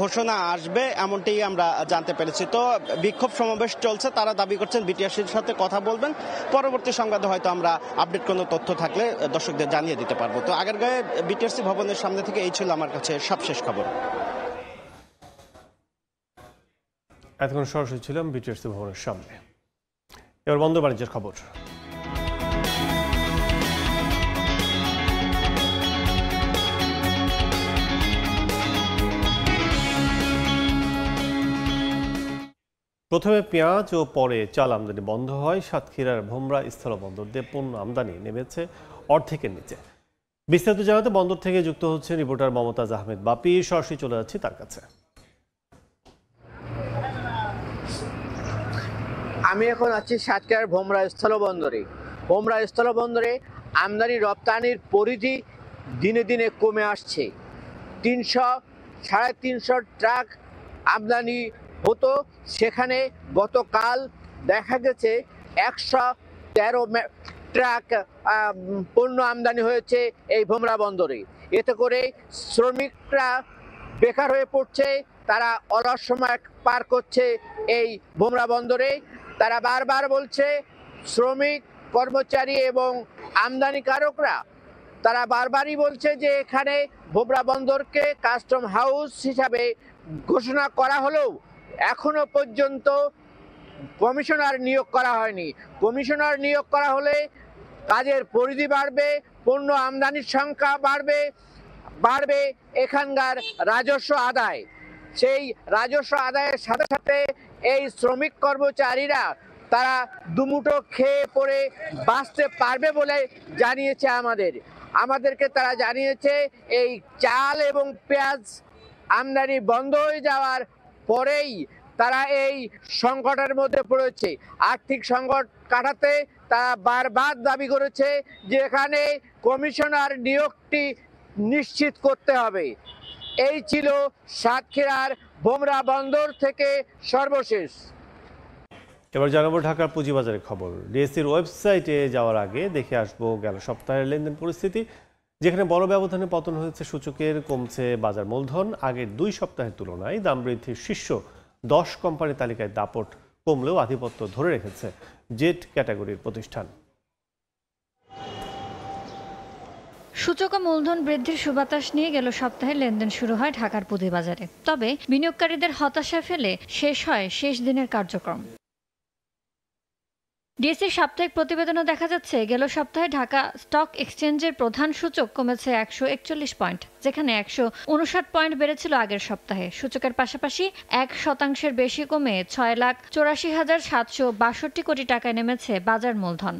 ঘোষণা আসবে, এমনটি আমরা জানতে পেরেছি। তো বিক্ষোভ সমাবেশ চলছে, তারা দাবি করছেন বিটিআরসির সাথে কথা বলবেন। পরবর্তী সংবাদে হয়তো আমরা আপডেট কোনো তথ্য থাকলে দর্শকদের জানিয়ে দিতে পারবো। তো আগেরগাঁয়ে বিটিআরসি ভবনের সামনে থেকে এই ছিল আমার কাছে সবশেষ খবর। এতক্ষণ সরাসরি ছিলাম বিটিআরসি ভবনের সামনে। এবার বন্দর বাণিজ্যের খবর। প্রথমে পেঁয়াজ ও পরে চাল আমদানি বন্ধ হয়। সাতক্ষীরার ভোমরা স্থলবন্দর দিয়ে পণ্য আমদানি নেমেছে অর্ধেকের নিচে। বিস্তারিত জানাতে বন্দর থেকে যুক্ত হচ্ছে রিপোর্টার মমতাজ আহমেদ বাপি, সরাসরি চলে যাচ্ছি তার কাছে। আমি এখন আছি সাতক্ষীরার ভোমরা স্থলবন্দরে। ভোমরা স্থলবন্দরে আমদানি রপ্তানির পরিধি দিনে দিনে কমে আসছে। 300-350 ট্রাক আমদানি হতো, সেখানে গতকাল দেখা গেছে 113 ট্রাক পণ্য আমদানি হয়েছে এই ভোমরা বন্দরে। এতে করে শ্রমিকরা বেকার হয়ে পড়ছে, তারা অলস সময় পার করছে এই ভোমরা বন্দরে। তারা বারবার বলছে, শ্রমিক, কর্মচারী এবং আমদানিকারকরা তারা বারবারই বলছে যে এখানে ভোমরা বন্দরকে কাস্টম হাউস হিসাবে ঘোষণা করা হলেও এখনো পর্যন্ত কমিশনার নিয়োগ করা হয়নি। কমিশনার নিয়োগ করা হলে কাজের পরিধি বাড়বে, পণ্য আমদানির সংখ্যা বাড়বে, এখানকার রাজস্ব আদায়। সেই রাজস্ব আদায়ের সাথে সাথে এই শ্রমিক কর্মচারীরা তারা দুমুঠো খেয়ে পড়ে বাঁচতে পারবে বলে জানিয়েছে আমাদেরকে তারা জানিয়েছে এই চাল এবং পেঁয়াজ আমদানি বন্ধ হয়ে যাওয়ার পরেই তারা এই সংকটের মধ্যে পড়েছে। আর্থিক সংকট কাটাতে তারা বারবার দাবি করেছে যে এখানে কমিশনার নিয়োগটি নিশ্চিত করতে হবে। এই ছিল সাতক্ষীরার ভোমরা বন্দর থেকে সর্বশেষ। এবার জানাবো ঢাকার পুঁজিবাজারের খবর। ডিএসসির ওয়েবসাইটে যাওয়ার আগে দেখে আসবো গেল সপ্তাহের লেনদেন পরিস্থিতি, যেখানে বড় ব্যবধানে পতন হয়েছে সূচকের, কমছে বাজার মূলধন। আগের 2 সপ্তাহের তুলনায় দাম বৃদ্ধির শীর্ষ 10 কোম্পানি তালিকায় দাপট কমলেও আধিপত্য ধরে রেখেছে জেট ক্যাটাগরির প্রতিষ্ঠান। সূচক ও মূলধন বৃদ্ধির সুবাতাস নিয়ে গেল সপ্তাহে লেনদেন শুরু হয় ঢাকার পুঁজিবাজারে। তবে বিনিয়োগকারীদের হতাশায় ফেলে শেষ হয় শেষ দিনের কার্যক্রম। ডিএসসির সাপ্তাহিক প্রতিবেদনে দেখা যাচ্ছে গেল সপ্তাহে ঢাকা স্টক এক্সচেঞ্জের প্রধান সূচক কমেছে 141 পয়েন্ট, যেখানে 159 পয়েন্ট বেড়েছিল আগের সপ্তাহে। সূচকের পাশাপাশি 1% বেশি কমে 6,84,762 কোটি টাকায় নেমেছে বাজার মূলধন।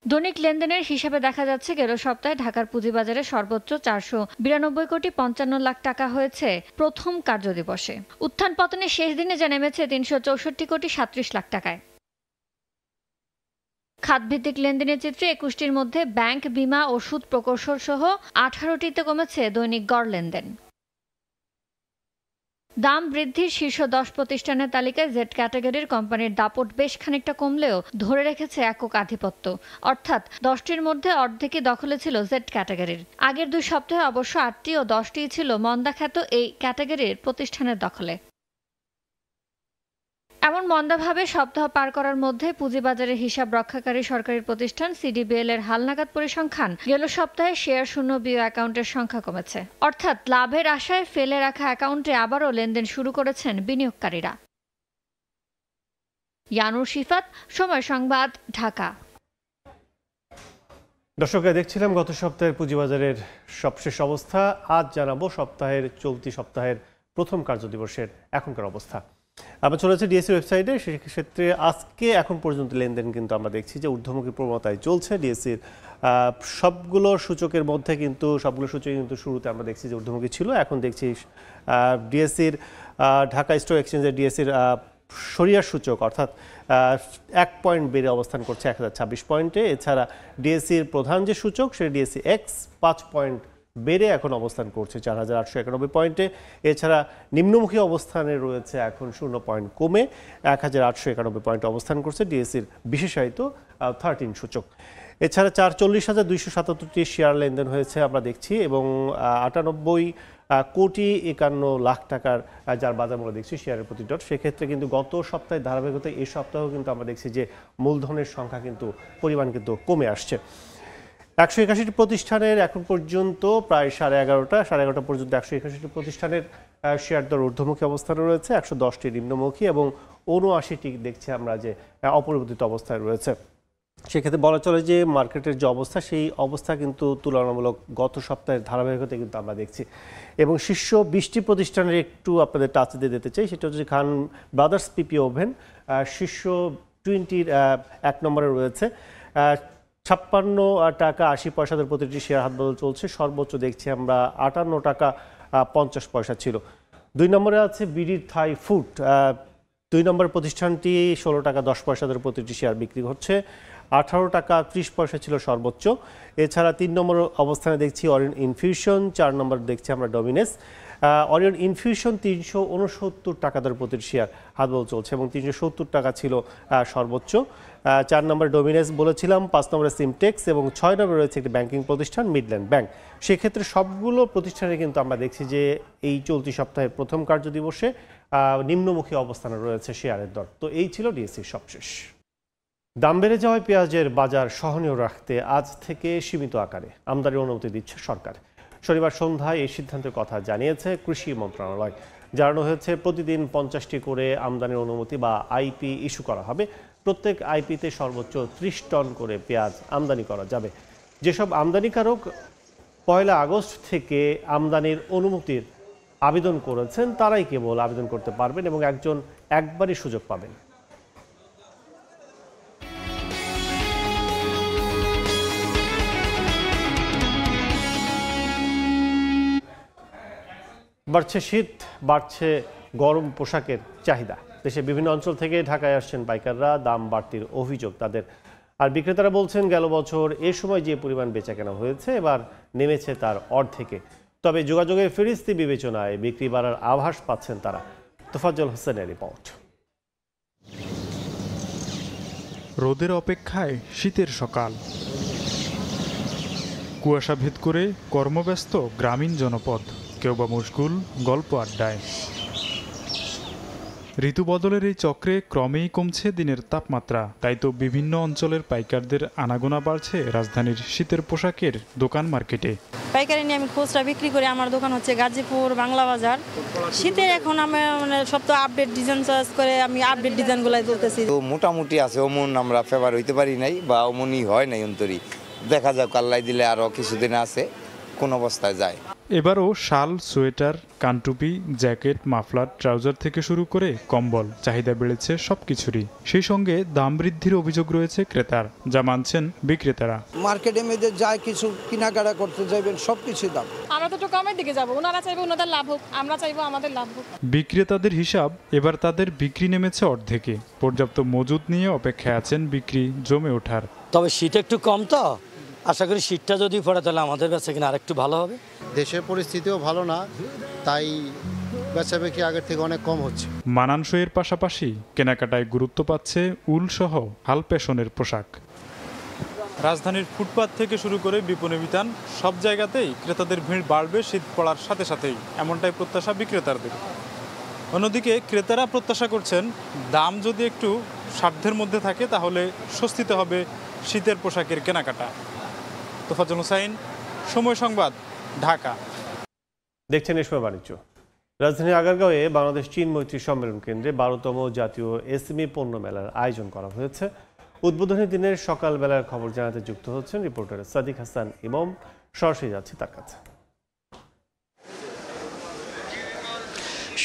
দৈনিক লেনদেনের হিসাবে দেখা যাচ্ছে গেল সপ্তাহে ঢাকার পুঁজিবাজারে সর্বোচ্চ 492 কোটি 55 লাখ টাকা হয়েছে প্রথম কার্যদিবসে। উত্থান পতনের শেষ দিনে যা নেমেছে 364 কোটি 37 লাখ টাকায়। খাতভিত্তিক লেনদেনের চিত্রে 21টির মধ্যে ব্যাংক, বিমা ও সুদ প্রকৌশল সহ 18টিতে কমেছে দৈনিক গড় লেনদেন। দাম বৃদ্ধির শীর্ষ 10 প্রতিষ্ঠানের তালিকায় জেড ক্যাটাগরির কোম্পানির দাপট বেশ খানিকটা কমলেও ধরে রেখেছে একক আধিপত্য, অর্থাৎ 10টির মধ্যে অর্ধেকই দখলে ছিল জেড ক্যাটাগরির। আগের 2 সপ্তাহে অবশ্য 8টি ও 10টি ছিল মন্দাখ্যাত এই ক্যাটাগরির প্রতিষ্ঠানের দখলে। এমন মন্দাভাবে সপ্তাহ পার করার মধ্যে পুঁজিবাজারের হিসাব রক্ষাকারী সরকারি প্রতিষ্ঠান সিডিবিএল এর হালনাগাদ পরিসংখ্যান গেল সপ্তাহে শেয়ার শূন্য বিও অ্যাকাউন্টের সংখ্যা কমেছে, অর্থাৎ লাভের আশায় ফেলে রাখা অ্যাকাউন্টে আবারও লেনদেন শুরু করেছেন বিনিয়োগকারীরা। ইয়ানুর শিফাত, সময় সংবাদ, ঢাকা। দর্শকরা, দেখছিলাম গত সপ্তাহের পুঁজিবাজারের সবশেষ অবস্থা। আজ জানাবো চলতি সপ্তাহের প্রথম কার্যদিবসের এখনকার অবস্থা। আমরা চলেছে ডিএসসি ওয়েবসাইটে। সেক্ষেত্রে আজকে এখন পর্যন্ত লেনদেন কিন্তু আমরা দেখছি যে ঊর্ধ্বমুখী প্রবণতায় চলছে ডিএসসির সবগুলো সূচকের মধ্যে, কিন্তু সবগুলো সূচক কিন্তু শুরুতে আমরা দেখছি যে ঊর্ধ্বমুখী ছিল। এখন দেখছি ডিএসসির ঢাকা স্টক এক্সচেঞ্জের ডিএসসির সরিয়ার সূচক অর্থাৎ 1 পয়েন্ট বেড়ে অবস্থান করছে 1026 পয়েন্টে। এছাড়া ডিএসসির প্রধান যে সূচক সেটা ডিএসসি এক্স 5 পয়েন্ট বেড়ে এখন অবস্থান করছে 4891 পয়েন্টে। এছাড়া নিম্নমুখী অবস্থানে রয়েছে এখন 0 পয়েন্ট কমে 1891 পয়েন্টে অবস্থান করছে ডিএসসির বিশেষায়িত 13 সূচক। এছাড়া 40,277টি শেয়ার লেনদেন হয়েছে আমরা দেখছি, এবং 98 কোটি 51 লাখ টাকার যার বাজার মূল্য দেখছি শেয়ারের প্রতি ডট। সেক্ষেত্রে কিন্তু গত সপ্তাহে ধারাবাহিকতা এই সপ্তাহেও কিন্তু আমরা দেখছি যে মূলধনের সংখ্যা কিন্তু পরিমাণ কিন্তু কমে আসছে। 181টি প্রতিষ্ঠানের এখন পর্যন্ত প্রায় 11:30 পর্যন্ত 181টি প্রতিষ্ঠানের শেয়ার দর ঊর্ধ্বমুখী অবস্থানে রয়েছে, 110টি নিম্নমুখী এবং 79টি দেখছি আমরা যে অপরিবর্তিত অবস্থায় রয়েছে। সেক্ষেত্রে বলা চলে যে মার্কেটের যে অবস্থা সেই অবস্থা কিন্তু তুলনামূলক গত সপ্তাহের ধারাবাহিকতা কিন্তু আমরা দেখছি। এবং শীর্ষ 20টি প্রতিষ্ঠানের একটু আপনাদের টাচ দিয়ে দিতে চাই। সেটা হচ্ছে খান ব্রাদার্স পিপি ওভেন শীর্ষ 20-র 1 নম্বরে রয়েছে, 56 টাকা 80 পয়সাদের প্রতিটি শেয়ার হাতবদল চলছে। সর্বোচ্চ দেখছি আমরা 58 টাকা 50 পয়সা ছিল। 2 নম্বরে আছে বিডি থাই ফুড, 2 নম্বর প্রতিষ্ঠানটি 16 টাকা 10 পয়সাদের প্রতিটি শেয়ার বিক্রি হচ্ছে, 18 টাকা 30 পয়সা ছিল সর্বোচ্চ। এছাড়া 3 নম্বর অবস্থানে দেখছি অরিয়ন ইনফিউশন, 4 নম্বর দেখছি আমরা ডমিনেস। অরিয়ন ইনফিউশন 369 টাকা দর প্রতিটি শেয়ার হাতবদল চলছে এবং 370 টাকা ছিল সর্বোচ্চ। 4 নম্বর ডমিনেস বলেছিলাম, 5 নম্বরে সিমটেক্স এবং 6 নম্বরে রয়েছে একটি ব্যাংকিং প্রতিষ্ঠান মিডল্যান্ড ব্যাংক। সেক্ষেত্রে সবগুলো প্রতিষ্ঠানে কিন্তু আমরা দেখছি যে এই চলতি সপ্তাহের প্রথম কার্যদিবসে নিম্নমুখী অবস্থানে রয়েছে শেয়ারের দর। তো এই ছিল ডিএসসির সবশেষ। দাম বেড়ে যাওয়ায় পেঁয়াজের বাজার সহনীয় রাখতে আজ থেকে সীমিত আকারে আমদানির অনুমতি দিচ্ছে সরকার। শনিবার সন্ধ্যায় এই সিদ্ধান্তের কথা জানিয়েছে কৃষি মন্ত্রণালয়। জানানো হয়েছে প্রতিদিন 50টি করে আমদানির অনুমতি বা আইপি ইস্যু করা হবে। প্রত্যেক আইপিতে সর্বোচ্চ 30 টন করে পেঁয়াজ আমদানি করা যাবে। যেসব আমদানিকারক 1 আগস্ট থেকে আমদানির অনুমতির আবেদন করেছেন তারাই কেবল আবেদন করতে পারবেন এবং একবারই সুযোগ পাবেন। বাড়ছে শীত, বাড়ছে গরম পোশাকের চাহিদা। দেশের বিভিন্ন অঞ্চল থেকে ঢাকায় আসছেন পাইকাররা, দাম বাড়তির অভিযোগ তাদের। আর বিক্রেতারা বলছেন গেল বছর এ সময় যে পরিমাণ বেচাকেনা হয়েছে এবার নেমেছে তার অর্ধেকে। তবে যোগাযোগের ফিরিস্তি বিবেচনায় বিক্রি বাড়ার আভাস পাচ্ছেন তারা। তোফাজ্জল হোসেনের রিপোর্ট। রোদের অপেক্ষায় শীতের সকাল, কুয়াশা ভেদ করে কর্মব্যস্ত গ্রামীণ জনপদ, কেউ বা মশগুল গল্প আড্ডায়। ঋতু বদলের এই চক্রে ক্রমেই কমছে দিনের তাপমাত্রা, তাই তো বিভিন্ন অঞ্চলের পাইকারদের আনাগোনা বাড়ছে রাজধানীর শীতের পোশাকের দোকান মার্কেটে। পাইকারি নিয়ে আমি খুচরা বিক্রি করি। আমার দোকান হচ্ছে গাজীপুর বাংলা বাজার। শীতের এখন আমি সব তো আপডেট ডিজাইন চয়েস করে আমি আপডেট ডিজাইনগুলাই তুলতেছি। তো মোটামুটি আছে, অমন আমরা ফেভার হইতে পারি নাই বা অমনই হয় নাই অন্তরি। দেখা যাক, আল্লাহ দিলে আরও কিছুদিন আছে কোন অবস্থায় যায়। এবারও শাল, সোয়েটার, কানটুপি, জ্যাকেট, মাফলার, ট্রাউজার থেকে শুরু করে কম্বল চাহিদা বেড়েছে সবকিছুরই। সেই সঙ্গে দাম বৃদ্ধির অভিযোগ রয়েছে ক্রেতার, যা মানছেন বিক্রেতারা। মার্কেটে মেয়েদের যায় কিছু কেনাকাটা করতে যাবেন, সবকিছু দাম। আমরা তো একটু কমের দিকে যাবো, ওনারা চাইবো ওনাদের লাভ হোক, আমরা চাইবো আমাদের লাভ হোক। বিক্রেতাদের হিসাব, এবার তাদের বিক্রি নেমেছে অর্ধেকে। পর্যাপ্ত মজুদ নিয়ে অপেক্ষায় আছেন বিক্রি জমে ওঠার। তবে শীত একটু কম, তো আশা করি শীতটা যদি পড়ে তাহলে আমাদের বেচা কিনা আরেকটু ভালো হবে। দেশের পরিস্থিতিও ভালো না, তাই বেচাবেচি আগের থেকে অনেক কম হচ্ছে। মানানসইয়ের পাশাপাশি কেনাকাটায় গুরুত্ব পাচ্ছে উল সহ হাল পেশনের পোশাক। রাজধানীর ফুটপাত থেকে শুরু করে বিপণী বিতান সব জায়গাতেই ক্রেতাদের ভিড় বাড়বে শীত পড়ার সাথে সাথেই, এমনটাই প্রত্যাশা বিক্রেতাদের। অন্যদিকে ক্রেতারা প্রত্যাশা করছেন দাম যদি একটু সাধ্যের মধ্যে থাকে তাহলে স্বস্তিতে হবে শীতের পোশাকের কেনাকাটা। তোফাজ্জল হোসেন, সময় সংবাদ, ঢাকা। দেখছেন এই সময় বাণিজ্য। রাজধানীর আগারগাঁওয়ে বাংলাদেশ চীন মৈত্রী সম্মেলন কেন্দ্রে 12তম জাতীয় এসএমই পণ্য মেলার আয়োজন করা হয়েছে। উদ্বোধনী দিনের সকালবেলার খবর জানাতে যুক্ত হচ্ছেন রিপোর্টার সাদিক হাসান ইমাম। সরাসরি যাচ্ছি তার কাছে।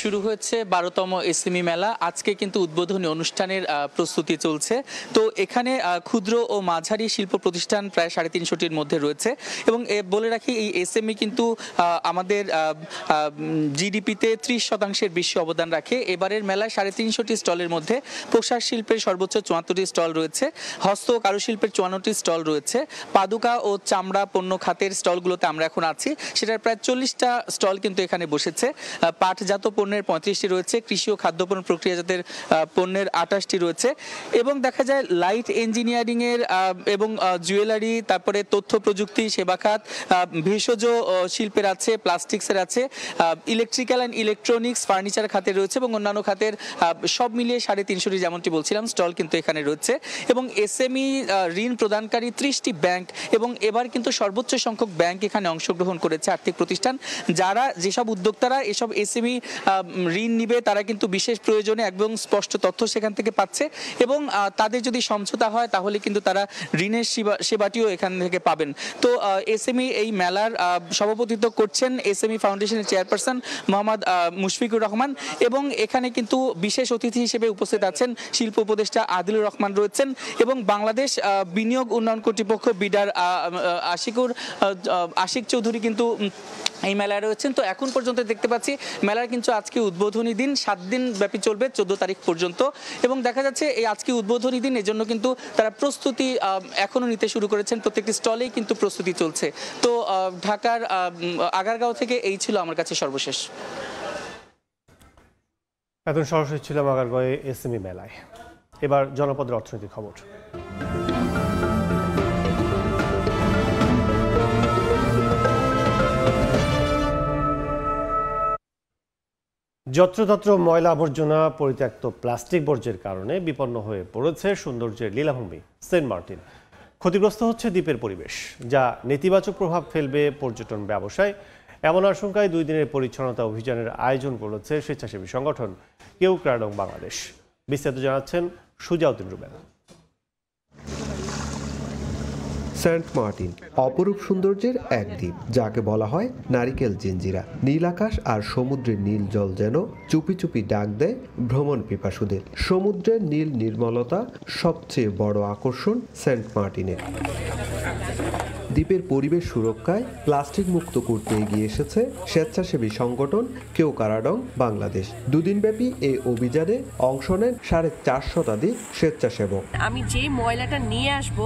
শুরু হয়েছে 12তম এসএমই মেলা। আজকে কিন্তু উদ্বোধনী অনুষ্ঠানের প্রস্তুতি চলছে। তো এখানে ক্ষুদ্র ও মাঝারি শিল্প প্রতিষ্ঠান প্রায় 350টির মধ্যে রয়েছে এবং বলে রাখি এই এসএমই কিন্তু আমাদের জিডিপিতে 30% বেশি অবদান রাখে। এবারের মেলায় 350টি স্টলের মধ্যে পোশাক শিল্পের সর্বোচ্চ 74টি স্টল রয়েছে, হস্ত ও কারুশিল্পের 54টি স্টল রয়েছে, পাদুকা ও চামড়া পণ্য খাতের স্টলগুলোতে আমরা এখন আছি, সেটার প্রায় 40টা স্টল কিন্তু এখানে বসেছে। পাটজাত পণ্যের 35টি রয়েছে, কৃষি ও খাদ্যপণ্য প্রক্রিয়াজাতের পণ্যের 28টি রয়েছে এবং দেখা যায় লাইট ইঞ্জিনিয়ারিং এর এবং জুয়েলারি, তারপরে তথ্য প্রযুক্তি, সেবা খাত, ভেষজ শিল্পের আছে, প্লাস্টিক্সের আছে, ইলেকট্রিক্যাল অ্যান্ড ইলেকট্রনিক্স, ফার্নিচার খাতে রয়েছে এবং অন্যান্য খাতের সব মিলিয়ে 350টি যেমনটি বলছিলাম স্টল কিন্তু এখানে রয়েছে। এবং এসএমই ঋণ প্রদানকারী 30টি ব্যাংক এবং এবার কিন্তু সর্বোচ্চ সংখ্যক ব্যাংক এখানে অংশগ্রহণ করেছে, আর্থিক প্রতিষ্ঠান। যারা যেসব উদ্যোক্তারা এসব এসএমই ঋণ নিবে তারা কিন্তু বিশেষ প্রয়োজনে এবং স্পষ্ট তথ্য সেখান থেকে পাচ্ছে এবং তাদের যদি সমঝোতা হয় তাহলে কিন্তু তারা ঋণের সেবাটিও এখান থেকে পাবেন। তো এসএমই এই মেলার সভাপতিত্ব করছেন এসএমই ফাউন্ডেশনের চেয়ারপারসন মোহাম্মদ মুশফিকুর রহমান এবং এখানে কিন্তু বিশেষ অতিথি হিসেবে উপস্থিত আছেন শিল্প উপদেষ্টা আদিলুর রহমান রয়েছেন এবং বাংলাদেশ বিনিয়োগ উন্নয়ন কর্তৃপক্ষ বিডার আশিক চৌধুরী কিন্তু এই মেলায় রয়েছেন। তো এখন পর্যন্ত দেখতে পাচ্ছি মেলার কিন্তু আজকে উদ্বোধনী দিন, 7 দিন ব্যাপী চলবে, 14 তারিখ পর্যন্ত এবং দেখা যাচ্ছে এই আজকে উদ্বোধনী দিন, এজন্য কিন্তু তারা প্রস্তুতি এখনো নিতে শুরু করেছেন, প্রত্যেকটি স্টলেই কিন্তু প্রস্তুতি চলছে। তো ঢাকার আগারগাঁও থেকে এই ছিল আমার কাছে সর্বশেষ। এখন সরাসরি ছিলাম আগারগাঁওয়ে এসএমই মেলায়। এবার জনপদের অর্থনৈতিক খবর। যত্রতত্র ময়লা আবর্জনা, পরিত্যক্ত প্লাস্টিক বর্জ্যের কারণে বিপন্ন হয়ে পড়েছে সৌন্দর্যের লীলাভূমি সেন্ট মার্টিন। ক্ষতিগ্রস্ত হচ্ছে দ্বীপের পরিবেশ, যা নেতিবাচক প্রভাব ফেলবে পর্যটন ব্যবসায়। এমন আশঙ্কায় 2 দিনের পরিচ্ছন্নতা অভিযানের আয়োজন করেছে স্বেচ্ছাসেবী সংগঠন কেউ ক্রাডং বাংলাদেশ। বিস্তারিত জানাচ্ছেন সুজাউদ্দিন রুবেল। সেন্ট মার্টিন অপরূপ সৌন্দর্যের এক দ্বীপ, যাকে বলা হয় নারিকেল জিঞ্জিরা। নীল আকাশ আর সমুদ্রের নীল জল যেন চুপি চুপি ডাক দেয় ভ্রমণ পিপাসুদের। সমুদ্রের নীল নির্মলতা সবচেয়ে বড় আকর্ষণ সেন্ট মার্টিনের। দ্বীপের পরিবেশ সুরক্ষায় প্লাস্টিক মুক্ত করতে এগিয়ে এসেছে স্বেচ্ছাসেবী সংগঠন কেউ কারাডং বাংলাদেশ। দুদিনব্যাপী এই অভিযানে অংশ নেন 450 শতাধিক স্বেচ্ছাসেবক। আমি যে ময়লাটা নিয়ে আসবো,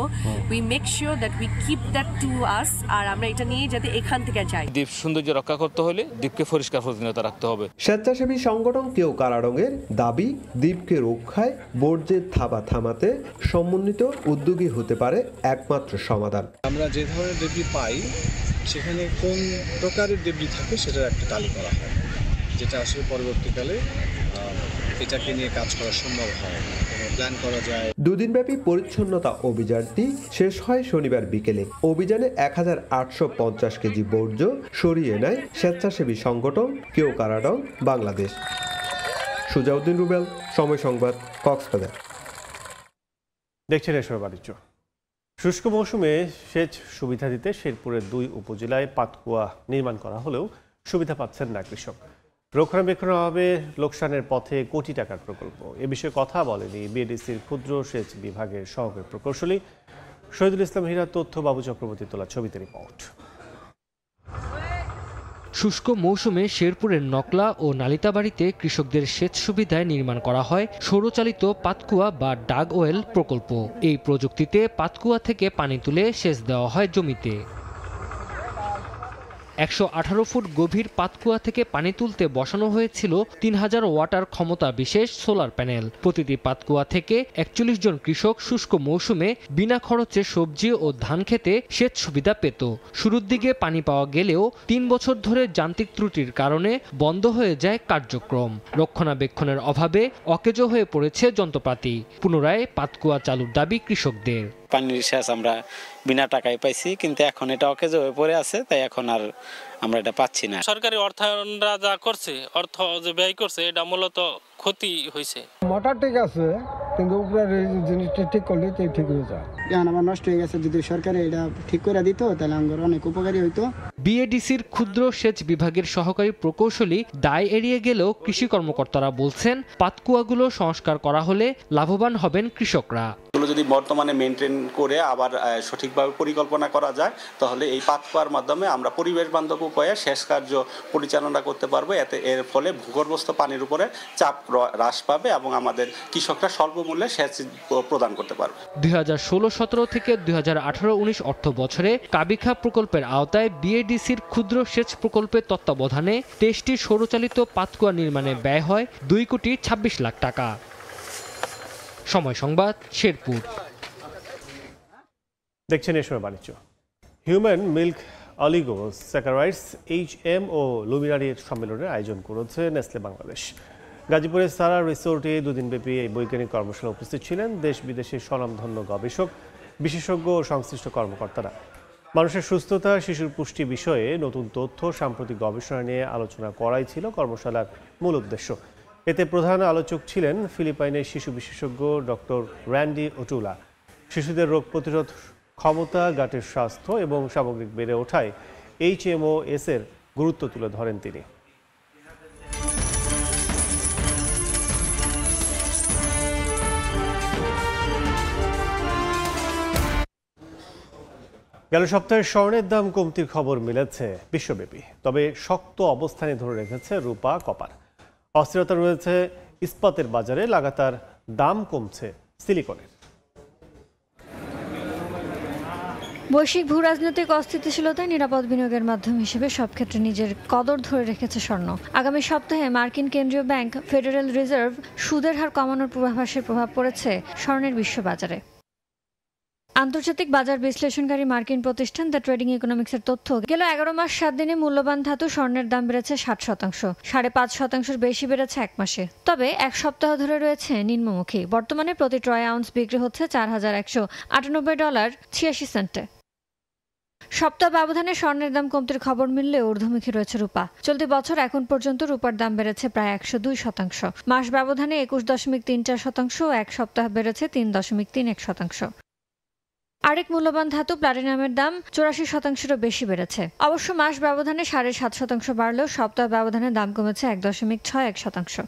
we make sure that we keep that to us, আর আমরা এটা নিয়ে যাতে এখান থেকে যাই। দ্বীপ সৌন্দর্য রক্ষা করতে হলে দ্বীপকে পরিষ্কার পরিচ্ছন্নতা রাখতে হবে। স্বেচ্ছাসেবী সংগঠন কেউ কারাডংয়ের দাবি, দ্বীপকে রক্ষায় বর্জ্যের থাবা থামাতে সমন্বিত উদ্যোগী হতে পারে একমাত্র সমাধান। আমরা যে ধরনের ডেবরি পাই সেখানে কোন প্রকারের ডেবরি থাকে সেটার একটা তালিকা করা হয়, যেটা আসলে পরবর্তীকালে এটাকে নিয়ে কাজ করা সম্ভব হয়, প্ল্যান করা যায়। দুদিনব্যাপী পরিচ্ছন্নতা অভিযানটি শেষ হয় শনিবার বিকেলে। অভিযানে 1850 কেজি বর্জ্য সরিয়ে নেয় স্বেচ্ছাসেবী সংগঠন কেউ কারাডং বাংলাদেশ। সুজাউদ্দিন রুবেল, সময় সংবাদ, কক্সবাজার। দেখছেন এসব বাণিজ্য। শুষ্ক মৌসুমে সেচ সুবিধা দিতে শেরপুরের 2 উপজেলায় পাতকুয়া নির্মাণ করা হলেও সুবিধা পাচ্ছেন না কৃষক। রক্ষণাবেক্ষণের অভাবে লোকসানের পথে কোটি টাকার প্রকল্প। এ বিষয়ে কথা বলেনি বিএডিসির ক্ষুদ্র সেচ বিভাগের সহকারী প্রকৌশলী শহীদুল ইসলাম হীরা। তথ্য বাবু চক্রবর্তী তোলা ছবিতে রিপোর্ট। শুষ্ক মৌসুমে শেরপুরের নকলা ও নালিতাবাড়িতে কৃষকদের সেচ সুবিধায় নির্মাণ করা হয় সৌরচালিত পাতকুয়া বা ডাগ ওয়েল প্রকল্প। এই প্রযুক্তিতে পাতকুয়া থেকে পানি তুলে সেচ দেওয়া হয় জমিতে। 118 ফুট গভীর পাতকুয়া থেকে পানি তুলতে বসানো হয়েছিল 3000 ওয়াটার ক্ষমতা বিশেষ সোলার প্যানেল। প্রতিটি পাতকুয়া থেকে 41 জন কৃষক শুষ্ক মৌসুমে বিনা খরচে সবজি ও ধান খেতে সেচ সুবিধা পেত। শুরুর দিকে পানি পাওয়া গেলেও 3 বছর ধরে যান্ত্রিক ত্রুটির কারণে বন্ধ হয়ে যায় কার্যক্রম। রক্ষণাবেক্ষণের অভাবে অকেজো হয়ে পড়েছে যন্ত্রপাতি। পুনরায় পাতকুয়া চালুর দাবি কৃষকদের। পানির সেচ আমরা বিনা টাকায় পাইছি, কিন্তু এখন এটা অকেজো হয়ে পড়ে আছে, তাই এখন আর আমরা এটা পাচ্ছি না। সরকারি অর্থায়নরা যা করছে, অর্থ যে ব্যয় করছে, এটা মূলত ক্ষতি হয়েছে। মোটর ঠিক আছে, কিন্তু উপরের জিনিসটা ঠিক করলে তো ঠিক হয়ে যায়। এখন আমার নষ্ট হয়ে গেছে, যদি সরকারে এটা ঠিক করে দিত তাহলে আমার অনেক উপকারী হইতো। বিএডিসির ক্ষুদ্র সেচ বিভাগের সহকারী প্রকৌশলী দায় এড়িয়ে গেলেও কৃষি কর্মকর্তারা বলছেন পাতকুয়াগুলো সংস্কার করা হলে লাভবান হবেন কৃষকরা। যদি বর্তমানে মেনটেন করে আবার সঠিকভাবে পরিকল্পনা করা যায়, তাহলে এই পাতকুয়ার মাধ্যমে আমরা পরিবেশ বান্ধব উপায়ে সেচ কার্য পরিচালনা করতে পারবো। এর ফলে ভূগর্ভস্থ পানির উপরে চাপ হ্রাস পাবে এবং আমাদের কৃষকরা স্বল্প মূল্যে সেচ প্রদান করতে পারবে। 2016-17 থেকে 2018-19 অর্থ বছরে কাবিখা প্রকল্পের আওতায় বিএডিসির ক্ষুদ্র সেচ প্রকল্পের তত্ত্বাবধানে 23টি সৌরচালিত পাতকুয়া নির্মাণে ব্যয় হয় 2,26 লাখ টাকা। সময় সংবাদ, শেরপুর। দেখছেন এসময় বাণিজ্য। হিউম্যান মিল্ক অলিগোস্যাকারাইডস HM ও লুমিনারির সম্মেলনের আয়োজন করেছে নেসলে বাংলাদেশ। গাজীপুরের সারা রিসোর্টে 2 দিনব্যাপী এই বৈজ্ঞানিক কর্মশালা উপস্থিত ছিলেন দেশ বিদেশের স্বনামধন্য গবেষক, বিশেষজ্ঞ ও সংশ্লিষ্ট কর্মকর্তারা। মানুষের সুস্থতা, শিশুর পুষ্টি বিষয়ে নতুন তথ্য, সাম্প্রতিক গবেষণা নিয়ে আলোচনা করাই ছিল কর্মশালার মূল উদ্দেশ্য। এতে প্রধান আলোচক ছিলেন ফিলিপাইনের শিশু বিশেষজ্ঞ ডক্টর র্যান্ডি ওটুলা। শিশুদের রোগ প্রতিরোধ ক্ষমতা, গাটের স্বাস্থ্য এবং সামগ্রিক বেড়ে ওঠায় HMOS এর গুরুত্ব তুলে ধরেন তিনি। গেল সপ্তাহে স্বর্ণের দাম কমতির খবর মিলেছে বিশ্বব্যাপী, তবে শক্ত অবস্থানে ধরে রেখেছে রূপা, কপার। অস্থিরতা রয়েছে ইস্পাতের বাজারে, লাগাতার দাম কমছে সিলিকনের। বৈশ্বিক ভূ রাজনৈতিক অস্থিতিশীলতায় নিরাপদ বিনিয়োগের মাধ্যম হিসেবে সব ক্ষেত্রে নিজের কদর ধরে রেখেছে স্বর্ণ। আগামী সপ্তাহে মার্কিন কেন্দ্রীয় ব্যাংক ফেডারেল রিজার্ভ সুদের হার কমানোর পূর্বাভাসের প্রভাব পড়েছে স্বর্ণের বিশ্ববাজারে। আন্তর্জাতিক বাজার বিশ্লেষণকারী মার্কিন প্রতিষ্ঠান দ্য ট্রেডিং ইকোনমিক্সের তথ্য, গেল 11 মাস 7 দিনে মূল্যবান ধাতু স্বর্ণের দাম বেড়েছে 60%, 5.5% বেশি বেড়েছে 1 মাসে। তবে এক সপ্তাহ ধরে রয়েছে নিম্নমুখী। বর্তমানে প্রতি ট্রয় আউন্স বিক্রি হচ্ছে $4,198.86। সপ্তাহ ব্যবধানে স্বর্ণের দাম কমতির খবর মিললেও ঊর্ধ্বমুখী রয়েছে রূপা। চলতি বছর এখন পর্যন্ত রূপার দাম বেড়েছে প্রায় 102%। মাস ব্যবধানে 21.34%, এক সপ্তাহ বেড়েছে 3.31%। আরেক মূল্যবান ধাতু প্লাটিনামের দাম 84%-এরও বেশি বেড়েছে। অবশ্য মাস ব্যবধানে 7.5% বাড়লেও সপ্তাহ ব্যবধানে দাম কমেছে 1.61%।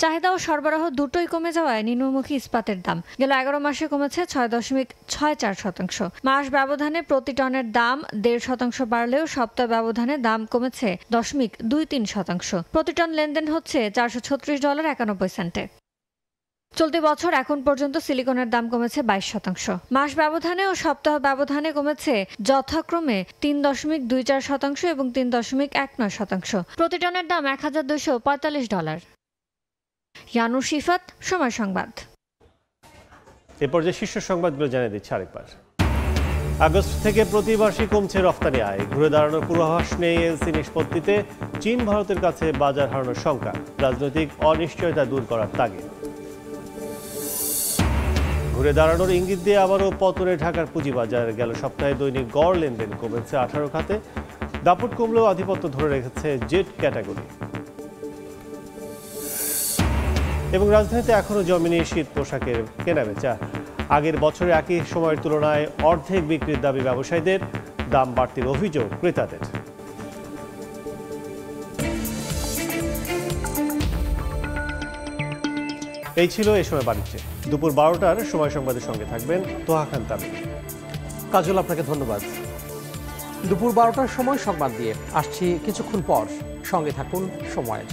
চাহিদা ও সরবরাহ দুটোই কমে যাওয়ায় নিম্নমুখী ইস্পাতের দাম গেল 11 মাসে কমেছে 6.64%। মাস ব্যবধানে প্রতি টনের দাম 1.5% বাড়লেও সপ্তাহ ব্যবধানে দাম কমেছে 0.23%। প্রতি টন লেনদেন হচ্ছে $436.91। চলতি বছর এখন পর্যন্ত সিলিকনের দাম কমেছে 22%। মাস ব্যবধানে ও সপ্তাহ ব্যবধানে কমেছে যথাক্রমে 3.24% এবং 3.19%। প্রতি টনের দাম $1,245। ইয়ানুর শিফাত, সময় সংবাদ। এ পর্যায়ে শীর্ষ সংবাদগুলো জানিয়ে দিচ্ছে আরেকবার। আগস্ট থেকে প্রতি মাসে কমছে রফতানি আয়। ঘুরে দাঁড়ানোর পূর্বাভাস নেই এলসি নিষ্পত্তিতে। চীন ভারতের কাছে বাজার হারানোর শঙ্কা। রাজনৈতিক অনিশ্চয়তা দূর করার তাগিদ। ঘুরে দাঁড়ানোর ইঙ্গিত দিয়ে আবারও পতনে ঢাকার পুঁজিবাজার। গেল সপ্তাহে দৈনিক গড় লেনদেন কমেছে 18 খাতে। দাপট কমলেও আধিপত্য ধরে রেখেছে জেড ক্যাটাগরি। এবং রাজধানীতে এখনও জমেনি শীত পোশাকের কেনাবেচা। আগের বছরে একই সময়ের তুলনায় অর্ধেক বিক্রির দাবি ব্যবসায়ীদের। দাম বাড়তির অভিযোগ ক্রেতাদের। এই ছিল এ সময় বাণিজ্যে। দুপুর 12টার সময় সংবাদের সঙ্গে থাকবেন তোহা খান তামিম। কাজল, আপনাকে ধন্যবাদ। দুপুর 12টার সময় সংবাদ দিয়ে আসছি কিছুক্ষণ পর। সঙ্গে থাকুন সময়ের।